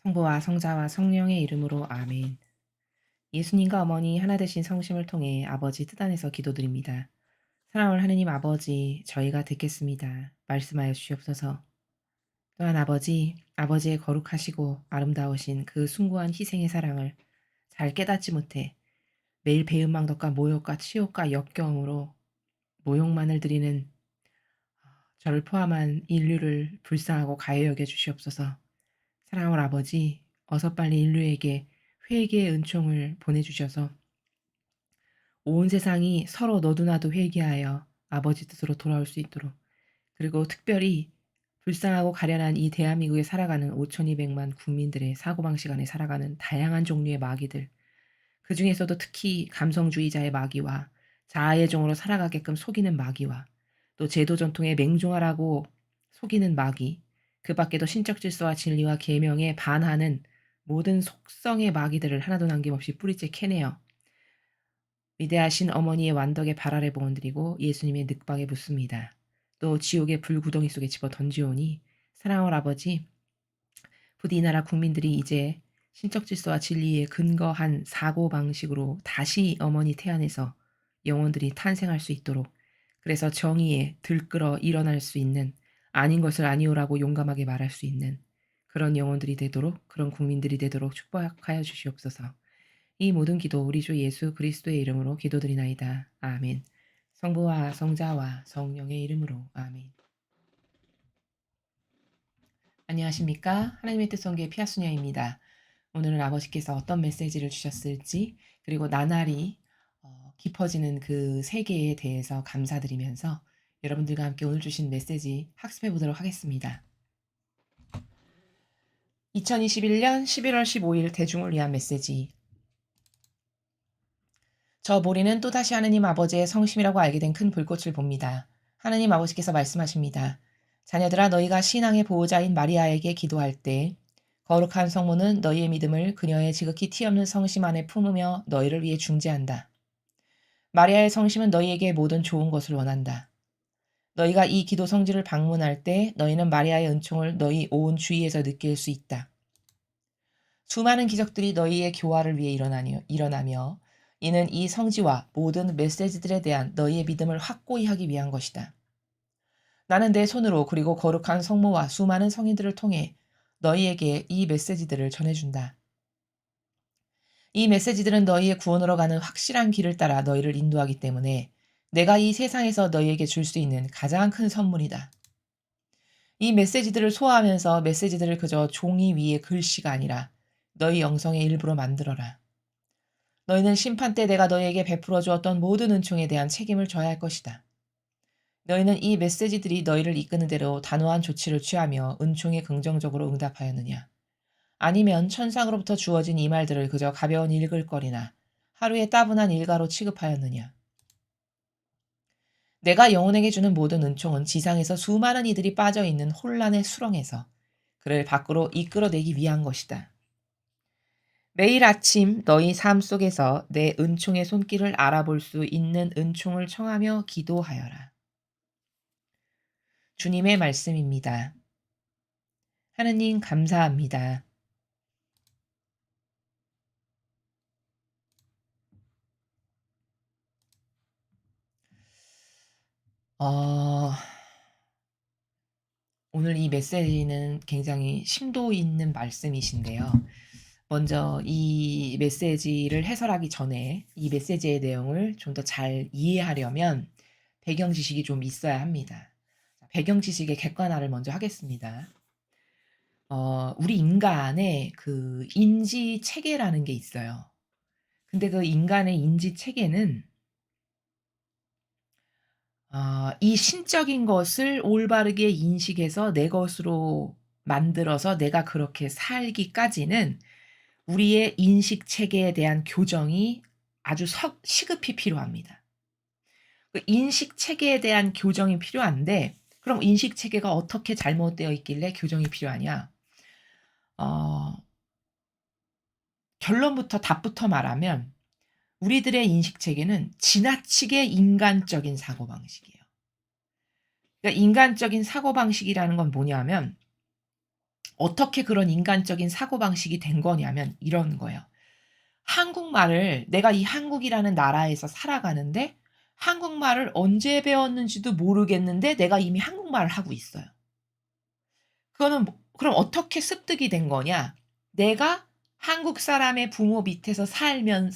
성부와 성자와 성령의 이름으로 아멘. 예수님과 어머니 하나 되신 성심을 통해 아버지 뜻 안에서 기도드립니다. 사랑하는 하느님 아버지, 저희가 듣겠습니다. 말씀하여 주시옵소서. 또한 아버지의 거룩하시고 아름다우신 그 숭고한 희생의 사랑을 잘 깨닫지 못해 매일 배은망덕과 모욕과 치욕과 역겨움으로 모욕만을 드리는 저를 포함한 인류를 불쌍하고 가해 여겨 주시옵소서. 사랑하는 아버지, 어서 빨리 인류에게 회개의 은총을 보내주셔서 온 세상이 서로 너도나도 회개하여 아버지 뜻으로 돌아올 수 있도록, 그리고 특별히 불쌍하고 가련한 이 대한민국에 살아가는 5,200만 국민들의 사고방식 안에 살아가는 다양한 종류의 마귀들, 그 중에서도 특히 감성주의자의 마귀와 자아의 종으로 살아가게끔 속이는 마귀와 또 제도 전통에 맹종하라고 속이는 마귀, 그 밖에도 신적 질서와 진리와 계명에 반하는 모든 속성의 마귀들을 하나도 남김없이 뿌리째 캐내어 위대하신 어머니의 완덕의 발 아래 봉헌드리고 예수님의 늑방에 묻습니다. 또 지옥의 불구덩이 속에 집어 던지오니 사랑하는 아버지, 부디 이 나라 국민들이 이제 신적 질서와 진리에 근거한 사고방식으로 다시 어머니 태안에서 영혼들이 탄생할 수 있도록, 그래서 정의에 들끓어 일어날 수 있는, 아닌 것을 아니오라고 용감하게 말할 수 있는 그런 영혼들이 되도록, 그런 국민들이 되도록 축복하여 주시옵소서. 이 모든 기도 우리 주 예수 그리스도의 이름으로 기도드리나이다. 아멘. 성부와 성자와 성령의 이름으로 아멘. 안녕하십니까? 하나님의 뜻 성교의 피아수녀입니다. 오늘은 아버지께서 어떤 메시지를 주셨을지, 그리고 나날이 깊어지는 그 세계에 대해서 감사드리면서 여러분들과 함께 오늘 주신 메시지 학습해 보도록 하겠습니다. 2021년 11월 15일 대중을 위한 메시지. 저 모리는 또다시 하느님 아버지의 성심이라고 알게 된 큰 불꽃을 봅니다. 하느님 아버지께서 말씀하십니다. 자녀들아, 너희가 신앙의 보호자인 마리아에게 기도할 때 거룩한 성모는 너희의 믿음을 그녀의 지극히 티없는 성심 안에 품으며 너희를 위해 중재한다. 마리아의 성심은 너희에게 모든 좋은 것을 원한다. 너희가 이 기도 성지를 방문할 때 너희는 마리아의 은총을 너희 온 주위에서 느낄 수 있다. 수많은 기적들이 너희의 교화를 위해 일어나며 이는 이 성지와 모든 메시지들에 대한 너희의 믿음을 확고히 하기 위한 것이다. 나는 내 손으로 그리고 거룩한 성모와 수많은 성인들을 통해 너희에게 이 메시지들을 전해준다. 이 메시지들은 너희의 구원으로 가는 확실한 길을 따라 너희를 인도하기 때문에 내가 이 세상에서 너희에게 줄 수 있는 가장 큰 선물이다. 이 메시지들을 소화하면서 메시지들을 그저 종이 위의 글씨가 아니라 너희 영성의 일부로 만들어라. 너희는 심판 때 내가 너희에게 베풀어 주었던 모든 은총에 대한 책임을 져야 할 것이다. 너희는 이 메시지들이 너희를 이끄는 대로 단호한 조치를 취하며 은총에 긍정적으로 응답하였느냐? 아니면 천상으로부터 주어진 이 말들을 그저 가벼운 읽을거리나 하루의 따분한 일가로 취급하였느냐? 내가 영혼에게 주는 모든 은총은 지상에서 수많은 이들이 빠져있는 혼란의 수렁에서 그를 밖으로 이끌어내기 위한 것이다. 매일 아침 너희 삶 속에서 내 은총의 손길을 알아볼 수 있는 은총을 청하며 기도하여라. 주님의 말씀입니다. 하느님 감사합니다. 어, 오늘 이 메시지는 굉장히 심도 있는 말씀이신데요. 먼저 이 메시지를 해설하기 전에 이 메시지의 내용을 좀 더 잘 이해하려면 배경 지식이 좀 있어야 합니다. 배경 지식의 객관화를 먼저 하겠습니다. 우리 인간의 그 인지 체계라는 게 있어요. 근데 그 인간의 인지 체계는 이 신적인 것을 올바르게 인식해서 내 것으로 만들어서 내가 그렇게 살기까지는 우리의 인식 체계에 대한 교정이 아주 시급히 필요합니다. 그 인식 체계에 대한 교정이 필요한데, 그럼 인식 체계가 어떻게 잘못되어 있길래 교정이 필요하냐? 어, 결론부터 답부터 말하면 우리들의 인식 체계는 지나치게 인간적인 사고방식이에요. 그러니까 인간적인 사고방식이라는 건 뭐냐면 어떻게 그런 인간적인 사고방식이 된 거냐면 이런 거예요. 한국말을 내가 이 한국이라는 나라에서 살아가는데 한국말을 언제 배웠는지도 모르겠는데 내가 이미 한국말을 하고 있어요. 그거는 그럼 어떻게 습득이 된 거냐? 내가 한국 사람의 부모 밑에서 살면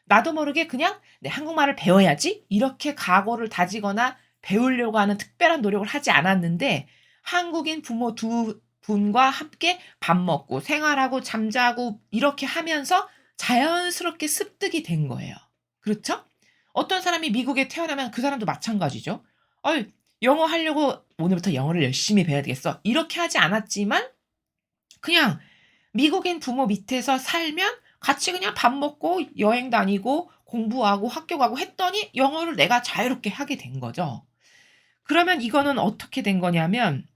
나도 모르게 그냥 '내 한국말을 배워야지.' 이렇게 각오를 다지거나 배우려고 하는 특별한 노력을 하지 않았는데 한국인 부모 두 분과 함께 밥 먹고 생활하고 잠자고 이렇게 하면서 자연스럽게 습득이 된 거예요. 그렇죠? 어떤 사람이 미국에 태어나면 그 사람도 마찬가지죠. 어이 영어 하려고 '오늘부터 영어를 열심히 배워야 되겠어.' 이렇게 하지 않았지만 그냥 미국인 부모 밑에서 살면 같이 그냥 밥 먹고 여행 다니고 공부하고 학교 가고 했더니 영어를 내가 자유롭게 하게 된 거죠. 그러면 이거는 어떻게 된 거냐면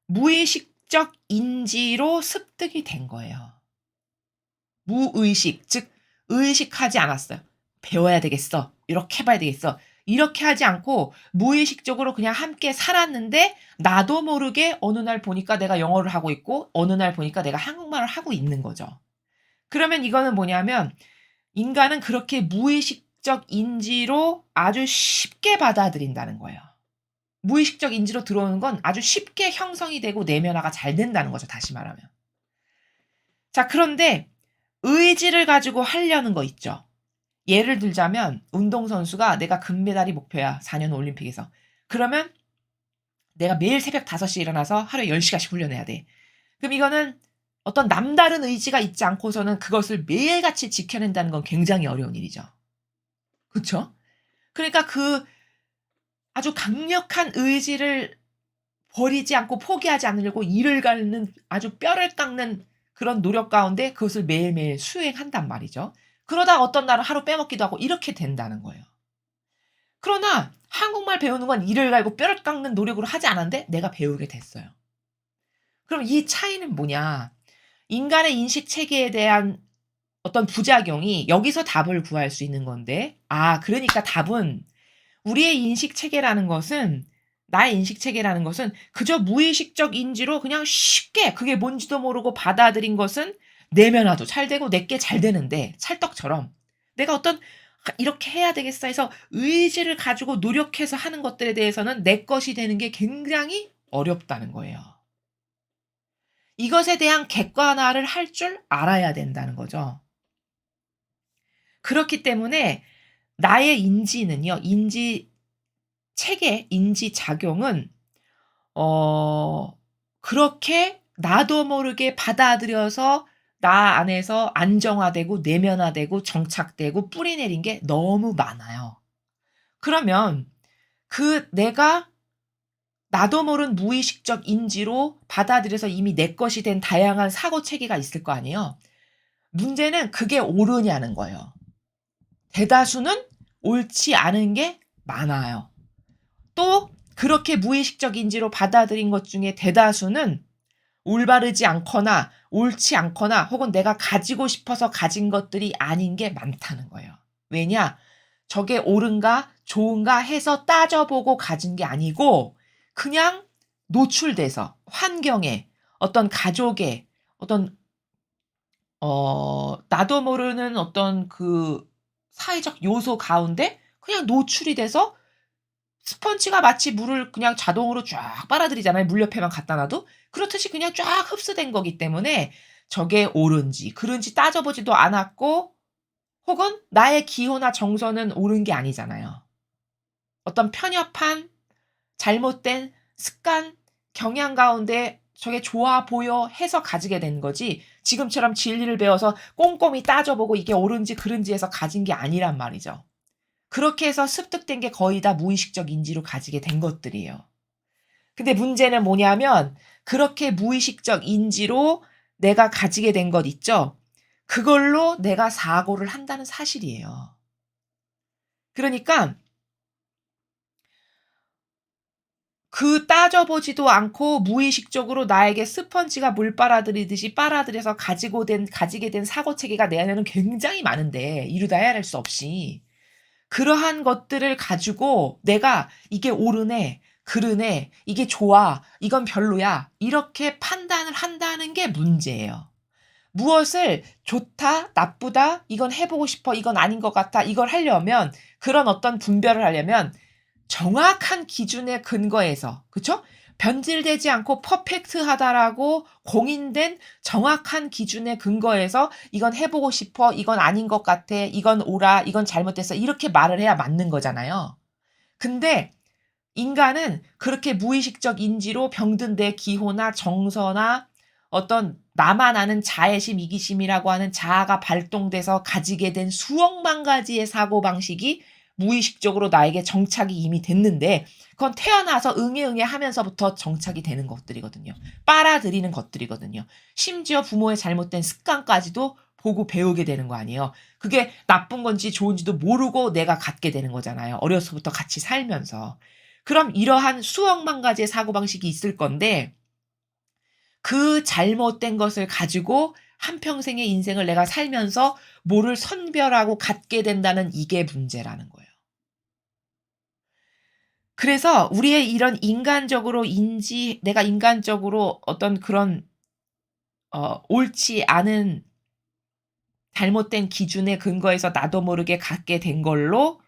무의식적 인지로 습득이 된 거예요. 무의식 즉 의식하지 않았어요. '배워야 되겠어. 이렇게 해 봐야 되겠어.' 이렇게 하지 않고 무의식적으로 그냥 함께 살았는데 나도 모르게 어느 날 보니까 내가 영어를 하고 있고 어느 날 보니까 내가 한국말을 하고 있는 거죠. 그러면 이거는 뭐냐면 인간은 그렇게 무의식적 인지로 아주 쉽게 받아들인다는 거예요. 무의식적 인지로 들어오는 건 아주 쉽게 형성이 되고 내면화가 잘 된다는 거죠, 다시 말하면. 자, 그런데 의지를 가지고 하려는 거 있죠. 예를 들자면 운동선수가 '내가 금메달이 목표야, 4년 올림픽에서.' 그러면 내가 매일 새벽 5 시에 일어나서 하루에 10 시간씩 훈련해야 돼. 그럼 이거는 어떤 남다른 의지가 있지 않고서는 그것을 매일같이 지켜낸다는 건 굉장히 어려운 일이죠. 그쵸? 그러니까 그 아주 강력한 의지를 버리지 않고 포기하지 않으려고 이를 갈는 아주 뼈를 깎는 그런 노력 가운데 그것을 매일매일 수행한단 말이죠. 그러다가 어떤 날은 하루 빼먹기도 하고 이렇게 된다는 거예요. 그러나 한국말 배우는 건 이를 갈고 뼈를 깎는 노력으로 하지 않았는데 내가 배우게 됐어요. 그럼 이 차이는 뭐냐? 인간의 인식 체계에 대한 어떤 부작용이 여기서 답을 구할 수 있는 건데 그러니까 답은 우리의 인식 체계라는 것은 나의 인식 체계라는 것은 그저 무의식적 인지로 그냥 쉽게 그게 뭔지도 모르고 받아들인 것은 내면화도 잘 되고 내게 잘 되는데 찰떡처럼 내가 어떤 '이렇게 해야 되겠어.' 해서 의지를 가지고 노력해서 하는 것들에 대해서는 내 것이 되는 게 굉장히 어렵다는 거예요. 이것에 대한 객관화를 할 줄 알아야 된다는 거죠. 그렇기 때문에 나의 인지는요. 인지 체계, 인지 작용은 어 그렇게 나도 모르게 받아들여서 나 안에서 안정화되고 내면화되고 정착되고 뿌리 내린 게 너무 많아요. 그러면 그 내가 나도 모른 무의식적 인지로 받아들여서 이미 내 것이 된 다양한 사고 체계가 있을 거 아니에요. 문제는 그게 옳으냐는 거예요. 대다수는 옳지 않은 게 많아요. 또 그렇게 무의식적 인지로 받아들인 것 중에 대다수는 올바르지 않거나 옳지 않거나 혹은 내가 가지고 싶어서 가진 것들이 아닌 게 많다는 거예요. 왜냐? 저게 옳은가 좋은가 해서 따져보고 가진 게 아니고 그냥 노출돼서 환경에 어떤 가족의 어떤 나도 모르는 어떤 그 사회적 요소 가운데 그냥 노출이 돼서 스펀지가 마치 물을 그냥 자동으로 쫙 빨아들이잖아요, 물 옆에만 갖다 놔도. 그렇듯이 그냥 쫙 흡수된 거기 때문에 저게 옳은지 그른지 따져 보지도 않았고 혹은 나의 기호나 정서는 옳은 게 아니잖아요. 어떤 편협한 잘못된 습관, 경향 가운데 '저게 좋아 보여.' 해서 가지게 된 거지 지금처럼 진리를 배워서 꼼꼼히 따져 보고 이게 옳은지 그른지 해서 가진 게 아니란 말이죠. 그렇게 해서 습득된 게 거의 다 무의식적 인지로 가지게 된 것들이에요. 근데 문제는 뭐냐면 그렇게 무의식적 인지로 내가 가지게 된 것 있죠? 그걸로 내가 사고를 한다는 사실이에요. 그러니까 그 따져 보지도 않고 무의식적으로 나에게 스펀지가 물 빨아들이듯이 빨아들여서 가지게 된 사고 체계가 내 안에는 굉장히 많은데 이루다 헤아릴 수 없이. 그러한 것들을 가지고 내가 '이게 옳으네. 그러네, 이게 좋아, 이건 별로야, 이렇게 판단을 한다는 게 문제예요. 무엇을 좋다, 나쁘다, 이건 해보고 싶어, 이건 아닌 것 같아, 이걸 하려면, 그런 어떤 분별을 하려면 정확한 기준에 근거해서, 그쵸? 변질되지 않고 퍼펙트하다라고 공인된 정확한 기준에 근거해서 이건 해보고 싶어, 이건 아닌 것 같아, 이건 옳아, 이건 잘못됐어, 이렇게 말을 해야 맞는 거잖아요. 근데 인간은 그렇게 무의식적 인지로 병든 내 기호나 정서나 어떤 나만 아는 자애심, 이기심이라고 하는 자아가 발동돼서 가지게 된 수억만 가지의 사고방식이 무의식적으로 나에게 정착이 이미 됐는데, 그건 태어나서 응애 하면서부터 정착이 되는 것들이거든요. 빨아들이는 것들이거든요. 심지어 부모의 잘못된 습관까지도 보고 배우게 되는 거 아니에요. 그게 나쁜 건지 좋은지도 모르고 내가 갖게 되는 거잖아요. 어려서부터 같이 살면서. 그럼 이러한 수억만 가지의 사고방식이 있을 건데, 그 잘못된 것을 가지고 한평생의 인생을 내가 살면서 뭐를 선별하고 갖게 된다는, 이게 문제라는 거예요. 그래서 우리의 이런 인간적으로 내가 인간적으로 어떤 그런 옳지 않은 잘못된 기준에 근거해서 나도 모르게 갖게 된 걸로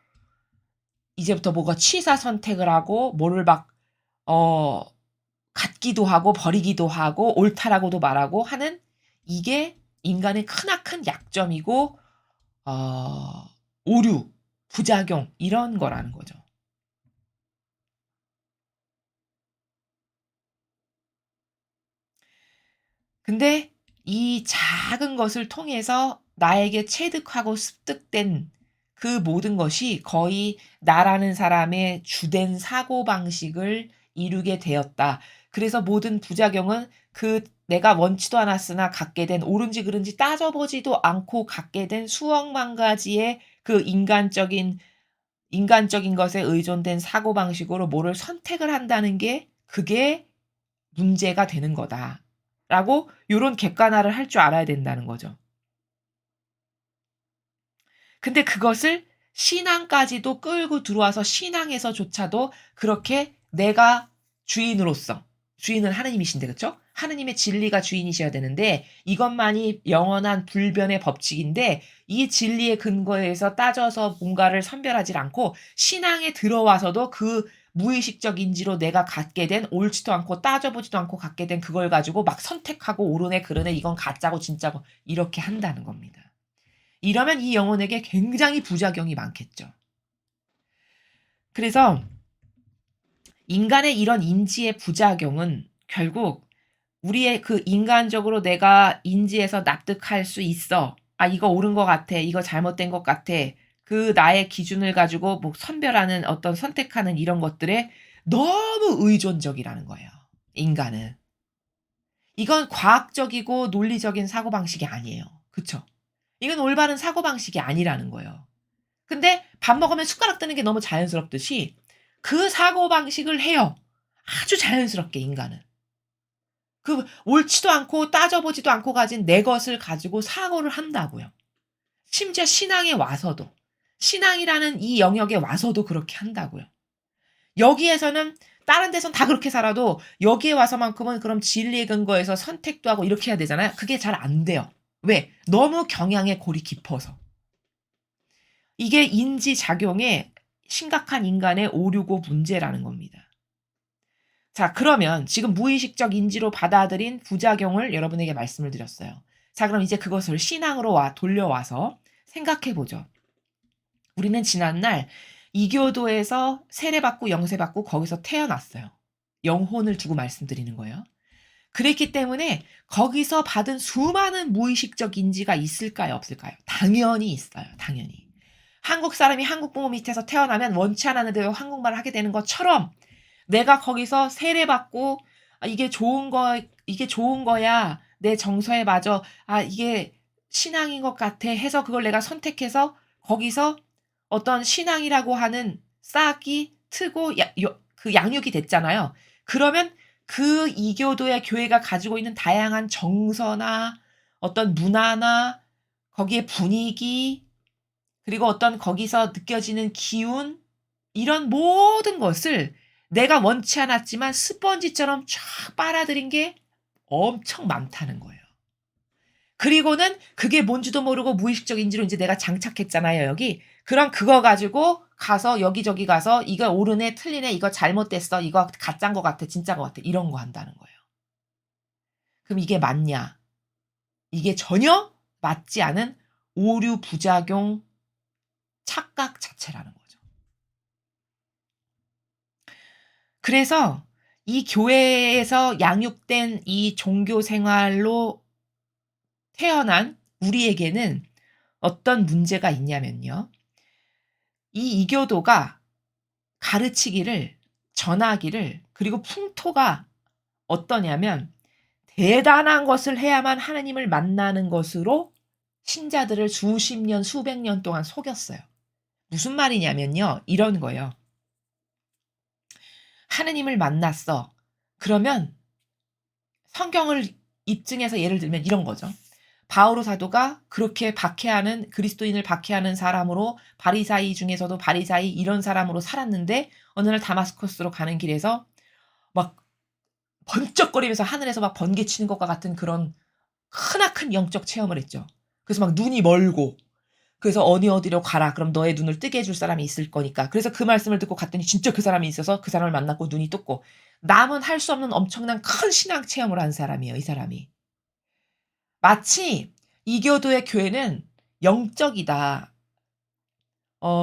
이제부터 뭐가 취사 선택을 하고 뭐를 막 어 갖기도 하고 버리기도 하고 옳다라고도 말하고 하는, 이게 인간의 크나큰 약점이고 어 오류, 부작용, 이런 거라는 거죠. 근데 이 작은 것을 통해서 나에게 체득하고 습득된 그 모든 것이 거의 나라는 사람의 주된 사고방식을 이루게 되었다. 그래서 모든 부작용은 그 내가 원치도 않았으나 갖게 된, 옳은지 그른지 따져보지도 않고 갖게 된 수억만 가지의 그 인간적인 것에 의존된 사고방식으로 뭐를 선택을 한다는 게, 그게 문제가 되는 거다라고 요런 객관화를 할 줄 알아야 된다는 거죠. 근데 그것을 신앙까지도 끌고 들어와서 신앙에서조차도 그렇게 내가 주인으로서, 주인은 하느님이신데, 그쵸? 하느님의 진리가 주인이셔야 되는데 이것만이 영원한 불변의 법칙인데, 이 진리의 근거에서 따져서 뭔가를 선별하지 않고 신앙에 들어와서도 그 무의식적 인지로 내가 갖게 된, 옳지도 않고 따져보지도 않고 갖게 된 그걸 가지고 막 선택하고 옳으네 그르네 이건 가짜고 진짜고 이렇게 한다는 겁니다. 이러면 이 영혼에게 굉장히 부작용이 많겠죠. 그래서 인간의 이런 인지의 부작용은 결국 우리의 그 인간적으로 내가 인지해서 납득할 수 있어, 아 이거 옳은 것 같아, 이거 잘못된 것 같아, 그 나의 기준을 가지고 뭐 선별하는, 어떤 선택하는 이런 것들에 너무 의존적이라는 거예요, 인간은. 이건 과학적이고 논리적인 사고방식이 아니에요. 그쵸? 이건 올바른 사고방식이 아니라는 거예요. 근데 밥 먹으면 숟가락 뜨는 게 너무 자연스럽듯이 그 사고방식을 해요. 아주 자연스럽게 인간은. 그 옳지도 않고 따져보지도 않고 가진 내 것을 가지고 사고를 한다고요. 심지어 신앙에 와서도. 신앙이라는 이 영역에 와서도 그렇게 한다고요. 여기에서는 다른 데선 다 그렇게 살아도 여기에 와서만큼은 그럼 진리의 근거에서 선택도 하고 이렇게 해야 되잖아요. 그게 잘 안 돼요. 왜? 너무 경향의 골이 깊어서. 이게 인지작용의 심각한 인간의 오류고 문제라는 겁니다. 자, 그러면 지금 무의식적 인지로 받아들인 부작용을 여러분에게 말씀을 드렸어요. 자, 그럼 이제 그것을 신앙으로 돌려와서 생각해 보죠. 우리는 지난날 이교도에서 세례받고 영세받고 거기서 태어났어요. 영혼을 두고 말씀드리는 거예요. 그랬기 때문에 거기서 받은 수많은 무의식적 인지가 있을까요, 없을까요? 당연히 있어요. 당연히. 한국 사람이 한국 부모 밑에서 태어나면 원치 않았는데도 한국말을 하게 되는 것처럼, 내가 거기서 세례받고 아, 이게 좋은 거야, 내 정서에 맞아, 아 이게 신앙인 것 같아 해서 그걸 내가 선택해서 거기서 어떤 신앙이라고 하는 싹이 트고 그 양육이 됐잖아요. 그러면 그 이교도의 교회가 가지고 있는 다양한 정서나 어떤 문화나 거기에 분위기, 그리고 어떤 거기서 느껴지는 기운, 이런 모든 것을 내가 원치 않았지만 스펀지처럼 쫙 빨아들인 게 엄청 많다는 거예요. 그리고는 그게 뭔지도 모르고 무의식적인지로 인제 내가 장착했잖아요, 여기. 그럼 그거 가지고 가서 여기저기 가서 "이거 옳으네. 틀리네. 이거 잘못됐어. 이거 가짠 것 같아. 진짠 것 같아." 이런 거 한다는 거예요. 그럼 이게 맞냐? 이게 전혀 맞지 않은 오류, 부작용, 착각 자체라는 거죠. 그래서 이 교회에서 양육된 이 종교 생활로 태어난 우리에게는 어떤 문제가 있냐면요. 이 이교도가 가르치기를 전하기를 그리고 풍토가 어떠냐면 대단한 것을 해야만 하느님을 만나는 것으로 신자들을 수십 년 수백 년 동안 속였어요. 무슨 말이냐면요. 이런 거예요. 하느님을 만났어. 그러면 성경을 입증해서 예를 들면 이런 거죠. 바오로 사도가 그렇게 박해하는 그리스도인을 박해하는 사람으로 바리사이 중에서도 바리사이 이런 사람으로 살았는데 어느 날 다마스커스로 가는 길에서 막 번쩍거리면서 하늘에서 막 번개치는 것과 같은 그런 크나큰 영적 체험을 했죠. 그래서 막 눈이 멀고 그래서 "어디 어디로 가라. 그럼 너의 눈을 뜨게 해줄 사람이 있을 거니까." 그래서 그 말씀을 듣고 갔더니 진짜 그 사람이 있어서 그 사람을 만났고 눈이 떴고 남은 할 수 없는 엄청난 큰 신앙 체험을 한 사람이에요, 이 사람이. 마치 이교도의 교회는 영적이다.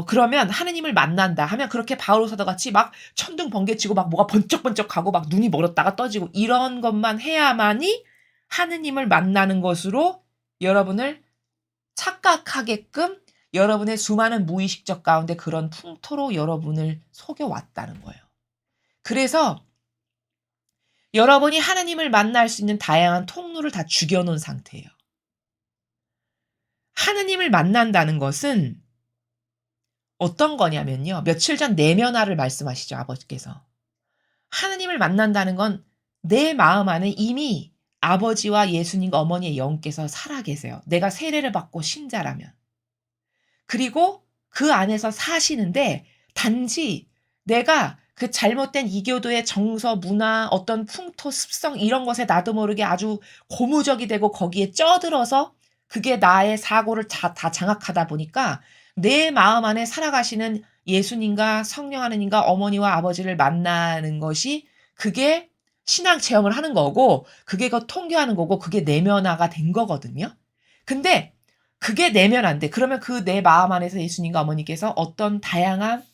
그러면 하느님을 만난다 하면 그렇게 바오로 사도 같이 막 천둥 번개치고 막 뭐가 번쩍번쩍하고 막 눈이 멀었다가 떠지고 이런 것만 해야만이 하느님을 만나는 것으로 여러분을 착각하게끔 여러분의 수많은 무의식적 가운데 그런 풍토로 여러분을 속여 왔다는 거예요. 그래서 여러분이 하느님을 만날 수 있는 다양한 통로를 다 죽여 놓은 상태예요. 하느님을 만난다는 것은 어떤 거냐면요. 며칠 전 내면화를 말씀하시죠, 아버지께서. 하느님을 만난다는 건 내 마음 안에 이미 아버지와 예수님과 어머니의 영께서 살아 계세요. 내가 세례를 받고 신자라면. 그리고 그 안에서 사시는데 단지 내가 그 잘못된 이교도의 정서, 문화, 어떤 풍토, 습성 이런 것에 나도 모르게 아주 고무적이 되고 거기에 쩌들어서 그게 나의 사고를 다 장악하다 보니까 내 마음 안에 살아가시는 예수님과 성령 하느님과 어머니와 아버지를 만나는 것이 그게 신앙 체험을 하는 거고 그게 그 통교하는 거고 그게 내면화가 된 거거든요. 근데 그게 내면화인데 그러면 그 내 마음 안에서 예수님과 어머니께서 어떤 다양한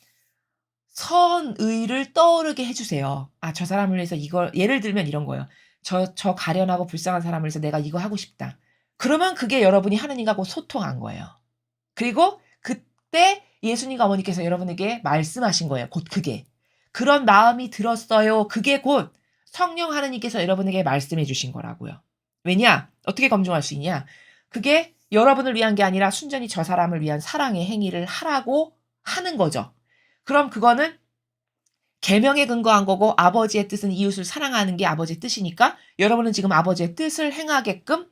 선의를 떠오르게 해 주세요. 아 저 사람을 위해서 이걸 예를 들면 이런 거예요. 저 가련하고 불쌍한 사람을 위해서 내가 이거 하고 싶다. 그러면 그게 여러분이 하느님과 곧 소통한 거예요. 그리고 그때 예수님과 어머니께서 여러분에게 말씀하신 거예요. 곧 그게. 그런 마음이 들었어요. 그게 곧 성령 하느님께서 여러분에게 말씀해 주신 거라고요. 왜냐? 어떻게 검증할 수 있냐? 그게 여러분을 위한 게 아니라 순전히 저 사람을 위한 사랑의 행위를 하라고 하는 거죠. 그럼 그거는 계명에 근거한 거고 아버지의 뜻은 이웃을 사랑하는 게 아버지의 뜻이니까 여러분은 지금 아버지의 뜻을 행하게끔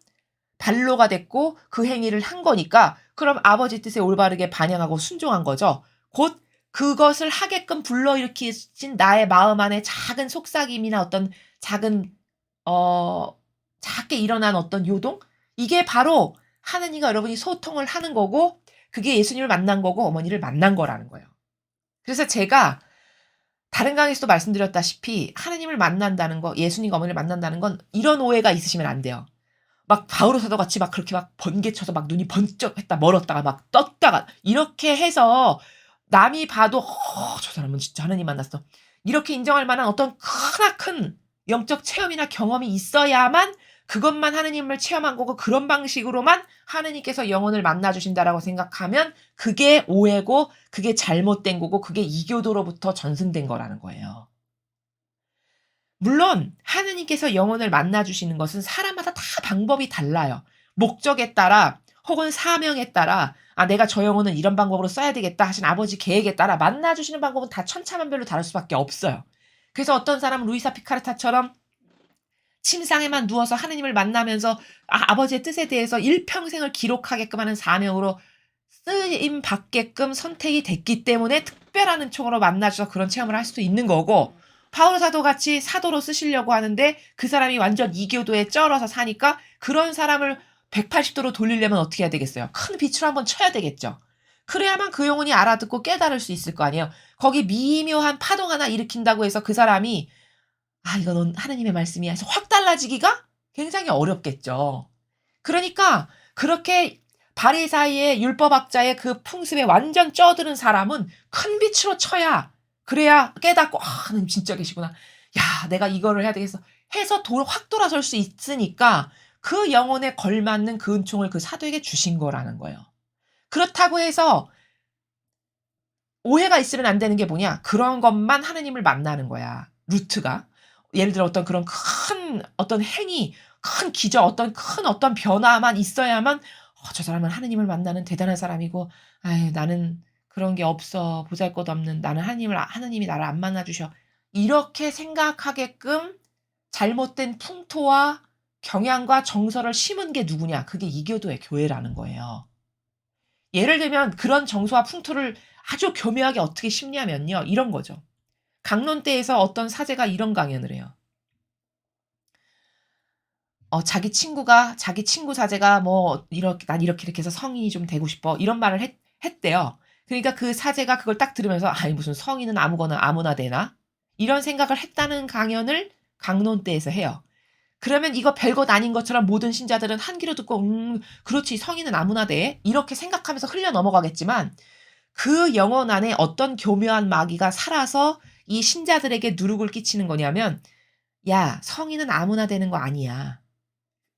발로가 됐고 그 행위를 한 거니까 그럼 아버지 뜻에 올바르게 반영하고 순종한 거죠. 곧 그것을 하게끔 불러일으키신 나의 마음 안에 작은 속삭임이나 어떤 작은 어 작게 일어난 어떤 요동? 이게 바로 하느님과 여러분이 소통을 하는 거고 그게 예수님을 만난 거고 어머니를 만난 거라는 거예요. 그래서 제가 다른 강의에서도 말씀드렸다시피 하느님을 만난다는 거 예수님과 어머니를 만난다는 건 이런 오해가 있으시면 안 돼요. 막 바오로 사도 같이 막 그렇게 막 번개쳐서 막 눈이 번쩍했다 멀었다가 막 떴다가 이렇게 해서 남이 봐도 '저 사람은 진짜 하느님 만났어.' 이렇게 인정할 만한 어떤 크나큰 영적 체험이나 경험이 있어야만 그것만 하느님을 체험한 거고 그런 방식으로만 하느님께서 영혼을 만나 주신다라고 생각하면 그게 오해고 그게 잘못된 거고 그게 이교도로부터 전승된 거라는 거예요. 물론 하느님께서 영혼을 만나 주시는 것은 사람마다 다 방법이 달라요. 목적에 따라 혹은 사명에 따라 '아 내가 저 영혼은 이런 방법으로 써야 되겠다.' 하신 아버지 계획에 따라 만나 주시는 방법은 다 천차만별로 다를 수밖에 없어요. 그래서 어떤 사람은 루이사 피카르타처럼 침상에만 누워서 하느님을 만나면서 아버지의 뜻에 대해서 일평생을 기록하게끔 하는 사명으로 쓰임 받게끔 선택이 됐기 때문에 특별한 은총으로 만나 줘서 그런 체험을 할 수도 있는 거고 바울 사도 같이 사도로 쓰시려고 하는데 그 사람이 완전 이교도에 쩔어서 사니까 그런 사람을 180도로 돌리려면 어떻게 해야 되겠어요? 큰 빛으로 한번 쳐야 되겠죠. 그래야만 그 영혼이 알아듣고 깨달을 수 있을 거 아니에요. 거기 미묘한 파동 하나 일으킨다고 해서 그 사람이 이거는 하느님의 말씀이야 해서 확 달라지기가 굉장히 어렵겠죠. 그러니까 그렇게 바리사이의 율법학자의 그 풍습에 완전 쪄드는 사람은 큰 빛으로 쳐야 그래야 깨닫고 하느님 진짜 계시구나. 야 내가 이거를 해야 되겠어 해서 확 돌아설 수 있으니까 그 영혼에 걸맞는 그 은총을 그 사도에게 주신 거라는 거예요. 그렇다고 해서 오해가 있으면 안 되는 게 뭐냐? 그런 것만 하느님을 만나는 거야. 루트가. 예를 들어 어떤 그런 큰 어떤 행위, 큰 기적, 어떤 변화만 있어야만 저 사람은 하느님을 만나는 대단한 사람이고 나는 그런 게 없어. 보잘것없는 나는 하느님이 나를 안 만나 주셔. 이렇게 생각하게끔 잘못된 풍토와 경향과 정서를 심은 게 누구냐? 그게 이교도의 교회라는 거예요. 예를 들면 그런 정서와 풍토를 아주 교묘하게 어떻게 심냐면요. 이런 거죠. 강론대에서 어떤 사제가 이런 강연을 해요. 자기 친구 사제가 뭐 난 이렇게 해서 성인이 좀 되고 싶어. 이런 말을 했대요. 그러니까 그 사제가 그걸 딱 들으면서 무슨 성인은 아무나 되나? 이런 생각을 했다는 강연을 강론대에서 해요. 그러면 이거 별것 아닌 것처럼 모든 신자들은 한 귀로 듣고 그렇지 성인은 아무나 돼. 이렇게 생각하면서 흘려 넘어가겠지만 그 영혼 안에 어떤 교묘한 마귀가 살아서 이 신자들에게 누룩을 끼치는 거냐면 야 성인은 아무나 되는 거 아니야.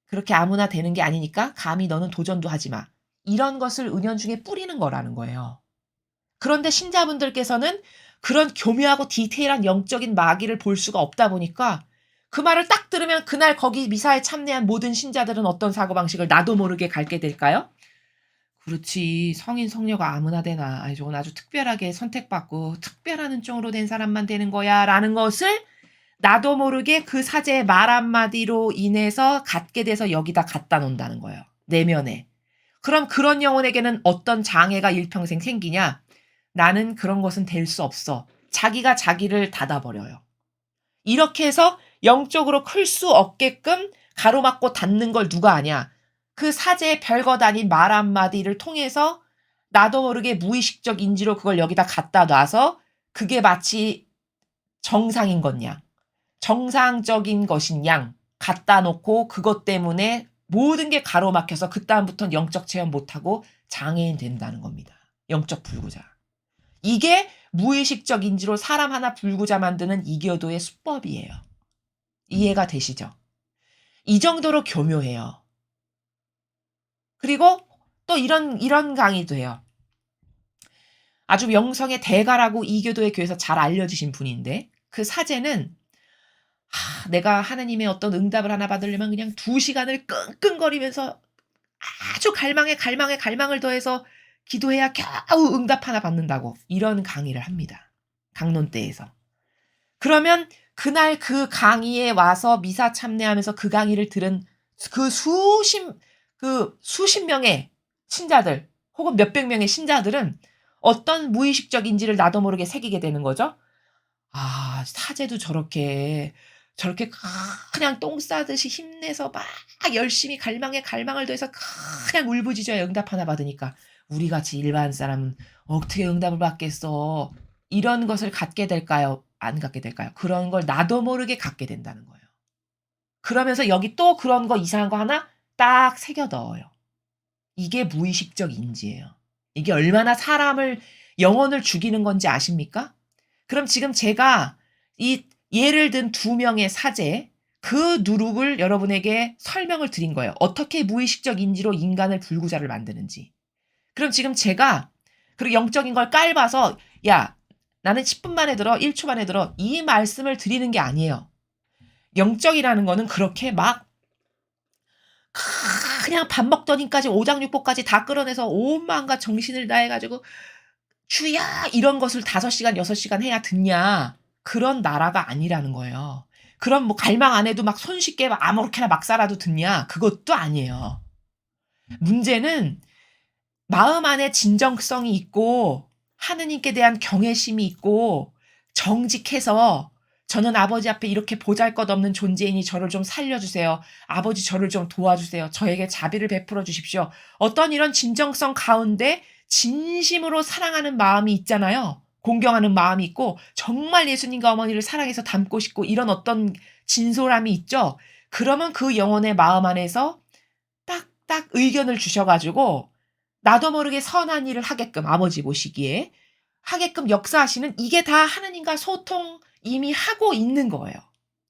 그렇게 아무나 되는 게 아니니까 감히 너는 도전도 하지 마. 이런 것을 은연중에 뿌리는 거라는 거예요. 그런데 신자분들께서는 그런 교묘하고 디테일한 영적인 마귀를 볼 수가 없다 보니까 그 말을 딱 들으면 그날 거기 미사에 참여한 모든 신자들은 어떤 사고방식을 나도 모르게 갖게 될까요? 그렇지. 성인 성녀가 아무나 되나. 저건 아주 특별하게 선택받고 특별한 은총으로 된 사람만 되는 거야. 라는 것을 나도 모르게 그 사제의 말 한마디로 인해서 갖게 돼서 여기다 갖다 놓는다는 거예요. 내면에. 그럼 그런 영혼에게는 어떤 장애가 일평생 생기냐? 나는 그런 것은 될 수 없어. 자기가 자기를 닫아버려요. 이렇게 해서 영적으로 클 수 없게끔 가로막고 닫는 걸 누가 아냐? 그 사제의 별것 아닌 말 한마디를 통해서 나도 모르게 무의식적 인지로 그걸 여기다 갖다 놔서 그게 마치 정상인 것 양, 정상적인 것인 양 갖다 놓고 그것 때문에 모든 게 가로막혀서 그다음부터는 영적 체험 못하고 장애인 된다는 겁니다. 영적 불구자. 이게 무의식적 인지로 사람 하나 불구자 만드는 이교도의 수법이에요. 이해가 되시죠? 이 정도로 교묘해요. 그리고 또 이런 강의도 해요. 아주 명성의 대가라고 이교도의 교회에서 잘 알려지신 분인데 그 사제는 내가 하나님의 어떤 응답을 하나 받으려면 그냥 2시간을 끙끙거리면서 아주 갈망을 더해서 기도해야 겨우 응답 하나 받는다고 이런 강의를 합니다. 강론대에서. 그러면 그날 그 강의에 와서 미사 참여하면서 그 강의를 들은 그 수십 명의 신자들 혹은 몇백 명의 신자들은 어떤 무의식적 인지를 나도 모르게 새기게 되는 거죠. 사제도 저렇게 그냥 똥 싸듯이 힘내서 막 열심히 갈망을 더해서 그냥 울부짖어야 응답 하나 받으니까 우리같이 일반 사람은 어떻게 응답을 받겠어. 이런 것을 갖게 될까요? 안 갖게 될까요? 그런 걸 나도 모르게 갖게 된다는 거예요. 그러면서 여기 또 그런 거 이상한 거 하나 딱 새겨 넣어요. 이게 무의식적 인지예요. 이게 얼마나 사람을 영혼을 죽이는 건지 아십니까? 그럼 지금 제가 이 예를 든 2명의 사제 그 누룩을 여러분에게 설명을 드린 거예요. 어떻게 무의식적 인지로 인간을 불구자를 만드는지. 그럼 지금 제가 그리고 영적인 걸 깔봐서 야 나는 10분 만에 들어 1초 만에 들어 이 말씀을 드리는 게 아니에요. 영적이라는 거는 그렇게 막 그냥 밥 먹더니까지 오장육부까지 다 끌어내서 온 마음과 정신을 다해가지고 주야 이런 것을 5시간 6시간 해야 듣냐. 그런 나라가 아니라는 거예요. 그럼 뭐 갈망 안 해도 막 손쉽게 막 아무렇게나 막 살아도 듣냐. 그것도 아니에요. 문제는 마음 안에 진정성이 있고 하느님께 대한 경외심이 있고 정직해서 저는 아버지 앞에 이렇게 보잘것없는 존재이니 저를 좀 살려주세요. 아버지 저를 좀 도와주세요. 저에게 자비를 베풀어 주십시오. 어떤 이런 진정성 가운데 진심으로 사랑하는 마음이 있잖아요. 공경하는 마음이 있고 정말 예수님과 어머니를 사랑해서 닮고 싶고 이런 어떤 진솔함이 있죠. 그러면 그 영혼의 마음 안에서 딱딱 의견을 주셔 가지고 나도 모르게 선한 일을 하게끔 아버지 보시기에 하게끔 역사하시는 이게 다 하느님과 소통 이미 하고 있는 거예요.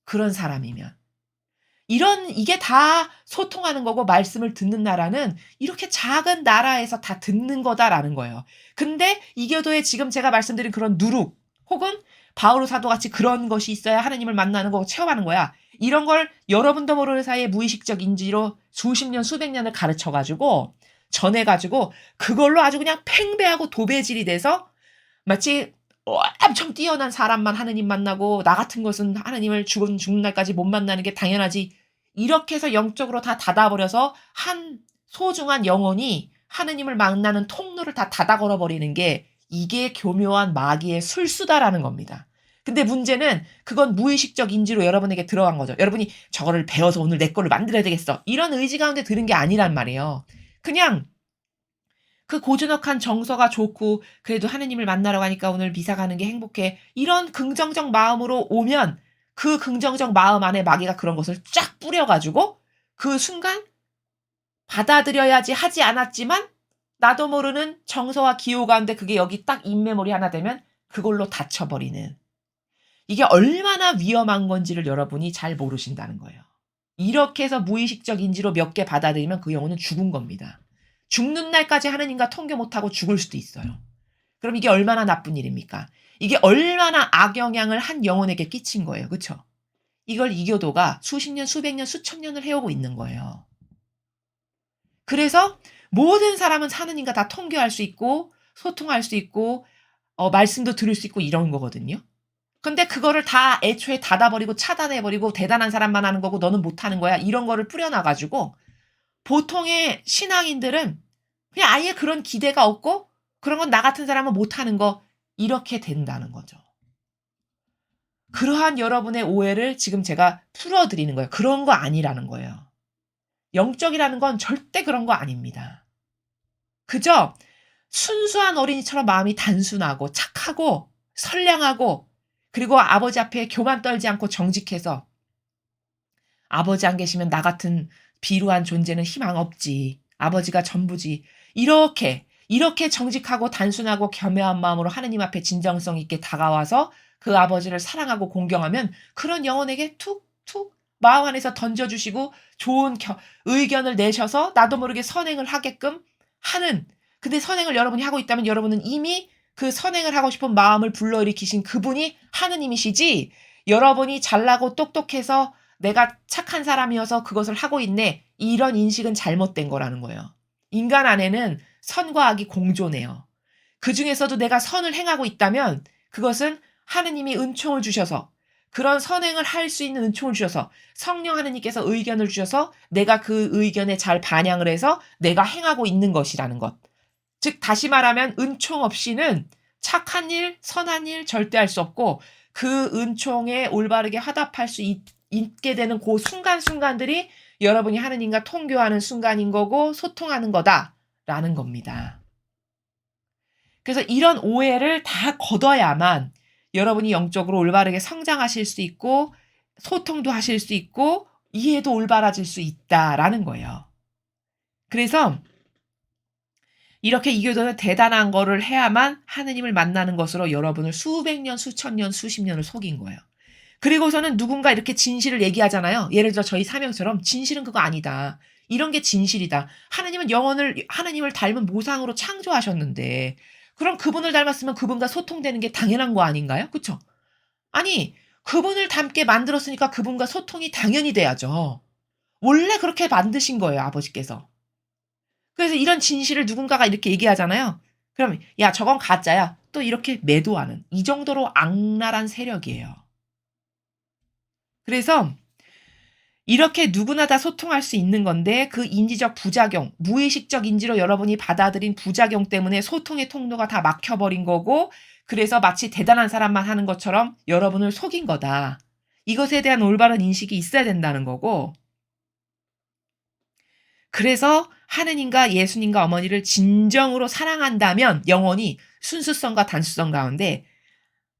그런 사람이면. 이게 다 소통하는 거고 말씀을 듣는 나라는 이렇게 작은 나라에서 다 듣는 거다라는 거예요. 근데 이교도에 지금 제가 말씀드린 그런 누룩 혹은 바오로 사도같이 그런 것이 있어야 하나님을 만나는 거고 체험하는 거야. 이런 걸 여러분도 모르는 사이에 무의식적 인지로 수십 년 수백 년을 가르쳐 가지고 전해 가지고 그걸로 아주 그냥 팽배하고 도배질이 돼서 마치 엄청 뛰어난 사람만 하느님 만나고 나 같은 것은 하나님을 죽는 날까지 못 만나는 게 당연하지. 이렇게 해서 영적으로 다 닫아버려서 한 소중한 영혼이 하느님을 만나는 통로를 다 닫아 걸어버리는 게 이게 교묘한 마귀의 술수다라는 겁니다. 근데 문제는 그건 무의식적 인지로 여러분에게 들어간 거죠. 여러분이 저거를 배워서 오늘 내 거를 만들어야 되겠어. 이런 의지 가운데 들은 게 아니란 말이에요. 그냥 그 고즈넉한 정서가 좋고 그래도 하느님을 만나러 가니까 오늘 미사 가는 게 행복해. 이런 긍정적 마음으로 오면 그 긍정적 마음 안에 마귀가 그런 것을 쫙 뿌려 가지고 그 순간 받아들여야지 하지 않았지만 나도 모르는 정서와 기호 가운데 그게 여기 딱 인메모리 하나 되면 그걸로 닫혀 버리는. 이게 얼마나 위험한 건지를 여러분이 잘 모르신다는 거예요. 이렇게 해서 무의식적 인지로 몇 개 받아들이면 그 영혼은 죽은 겁니다. 죽는 날까지 하느님과 통교 못하고 죽을 수도 있어요. 그럼 이게 얼마나 나쁜 일입니까? 이게 얼마나 악영향을 한 영혼에게 끼친 거예요. 그렇죠? 이걸 이교도가 수십 년, 수백 년, 수천 년을 해오고 있는 거예요. 그래서 모든 사람은 하느님과 다 통교할 수 있고 소통할 수 있고 말씀도 들을 수 있고 이런 거거든요. 근데 그거를 다 애초에 닫아버리고 차단해버리고 대단한 사람만 하는 거고 너는 못하는 거야. 이런 거를 뿌려놔가지고 보통의 신앙인들은 그냥 아예 그런 기대가 없고 그런 건 나 같은 사람은 못하는 거 이렇게 된다는 거죠. 그러한 여러분의 오해를 지금 제가 풀어드리는 거예요. 그런 거 아니라는 거예요. 영적이라는 건 절대 그런 거 아닙니다. 그저 순수한 어린이처럼 마음이 단순하고 착하고 선량하고 그리고 아버지 앞에 교만 떨지 않고 정직해서 아버지 안 계시면 나 같은 비루한 존재는 희망 없지. 아버지가 전부지. 이렇게 정직하고 단순하고 겸허한 마음으로 하느님 앞에 진정성 있게 다가와서 그 아버지를 사랑하고 공경하면 그런 영혼에게 툭툭 마음 안에서 던져주시고 좋은 의견을 내셔서 나도 모르게 선행을 하게끔 하는 근데 선행을 여러분이 하고 있다면 여러분은 이미 그 선행을 하고 싶은 마음을 불러일으키신 그분이 하느님이시지 여러분이 잘나고 똑똑해서 내가 착한 사람이어서 그것을 하고 있네. 이런 인식은 잘못된 거라는 거예요. 인간 안에는 선과 악이 공존해요. 그중에서도 내가 선을 행하고 있다면 그것은 하느님이 은총을 주셔서 그런 선행을 할 수 있는 은총을 주셔서 성령 하느님께서 의견을 주셔서 내가 그 의견에 잘 반영을 해서 내가 행하고 있는 것이라는 것. 즉 다시 말하면 은총 없이는 착한 일, 선한 일 절대 할 수 없고 그 은총에 올바르게 화답할 수 있게 되는 그 순간순간들이 여러분이 하느님과 통교하는 순간인 거고 소통하는 거다라는 겁니다. 그래서 이런 오해를 다 걷어야만 여러분이 영적으로 올바르게 성장하실 수 있고 소통도 하실 수 있고 이해도 올바라질 수 있다라는 거예요. 그래서 이렇게 이교도는 대단한 거를 해야만 하느님을 만나는 것으로 여러분을 수백 년, 수천 년, 수십 년을 속인 거예요. 그리고서는 누군가 이렇게 진실을 얘기하잖아요. 예를 들어 저희 사명처럼 진실은 그거 아니다. 이런 게 진실이다. 하느님은 하느님을 닮은 모상으로 창조하셨는데 그럼 그분을 닮았으면 그분과 소통되는 게 당연한 거 아닌가요? 그쵸? 아니 그분을 닮게 만들었으니까 그분과 소통이 당연히 돼야죠. 원래 그렇게 만드신 거예요. 아버지께서. 그래서 이런 진실을 누군가가 이렇게 얘기하잖아요. 그럼 야 저건 가짜야. 또 이렇게 매도하는 이 정도로 악랄한 세력이에요. 그래서 이렇게 누구나 다 소통할 수 있는 건데 그 인지적 부작용, 무의식적 인지로 여러분이 받아들인 부작용 때문에 소통의 통로가 다 막혀버린 거고 그래서 마치 대단한 사람만 하는 것처럼 여러분을 속인 거다. 이것에 대한 올바른 인식이 있어야 된다는 거고 그래서 하느님과 예수님과 어머니를 진정으로 사랑한다면 영원히 순수성과 단수성 가운데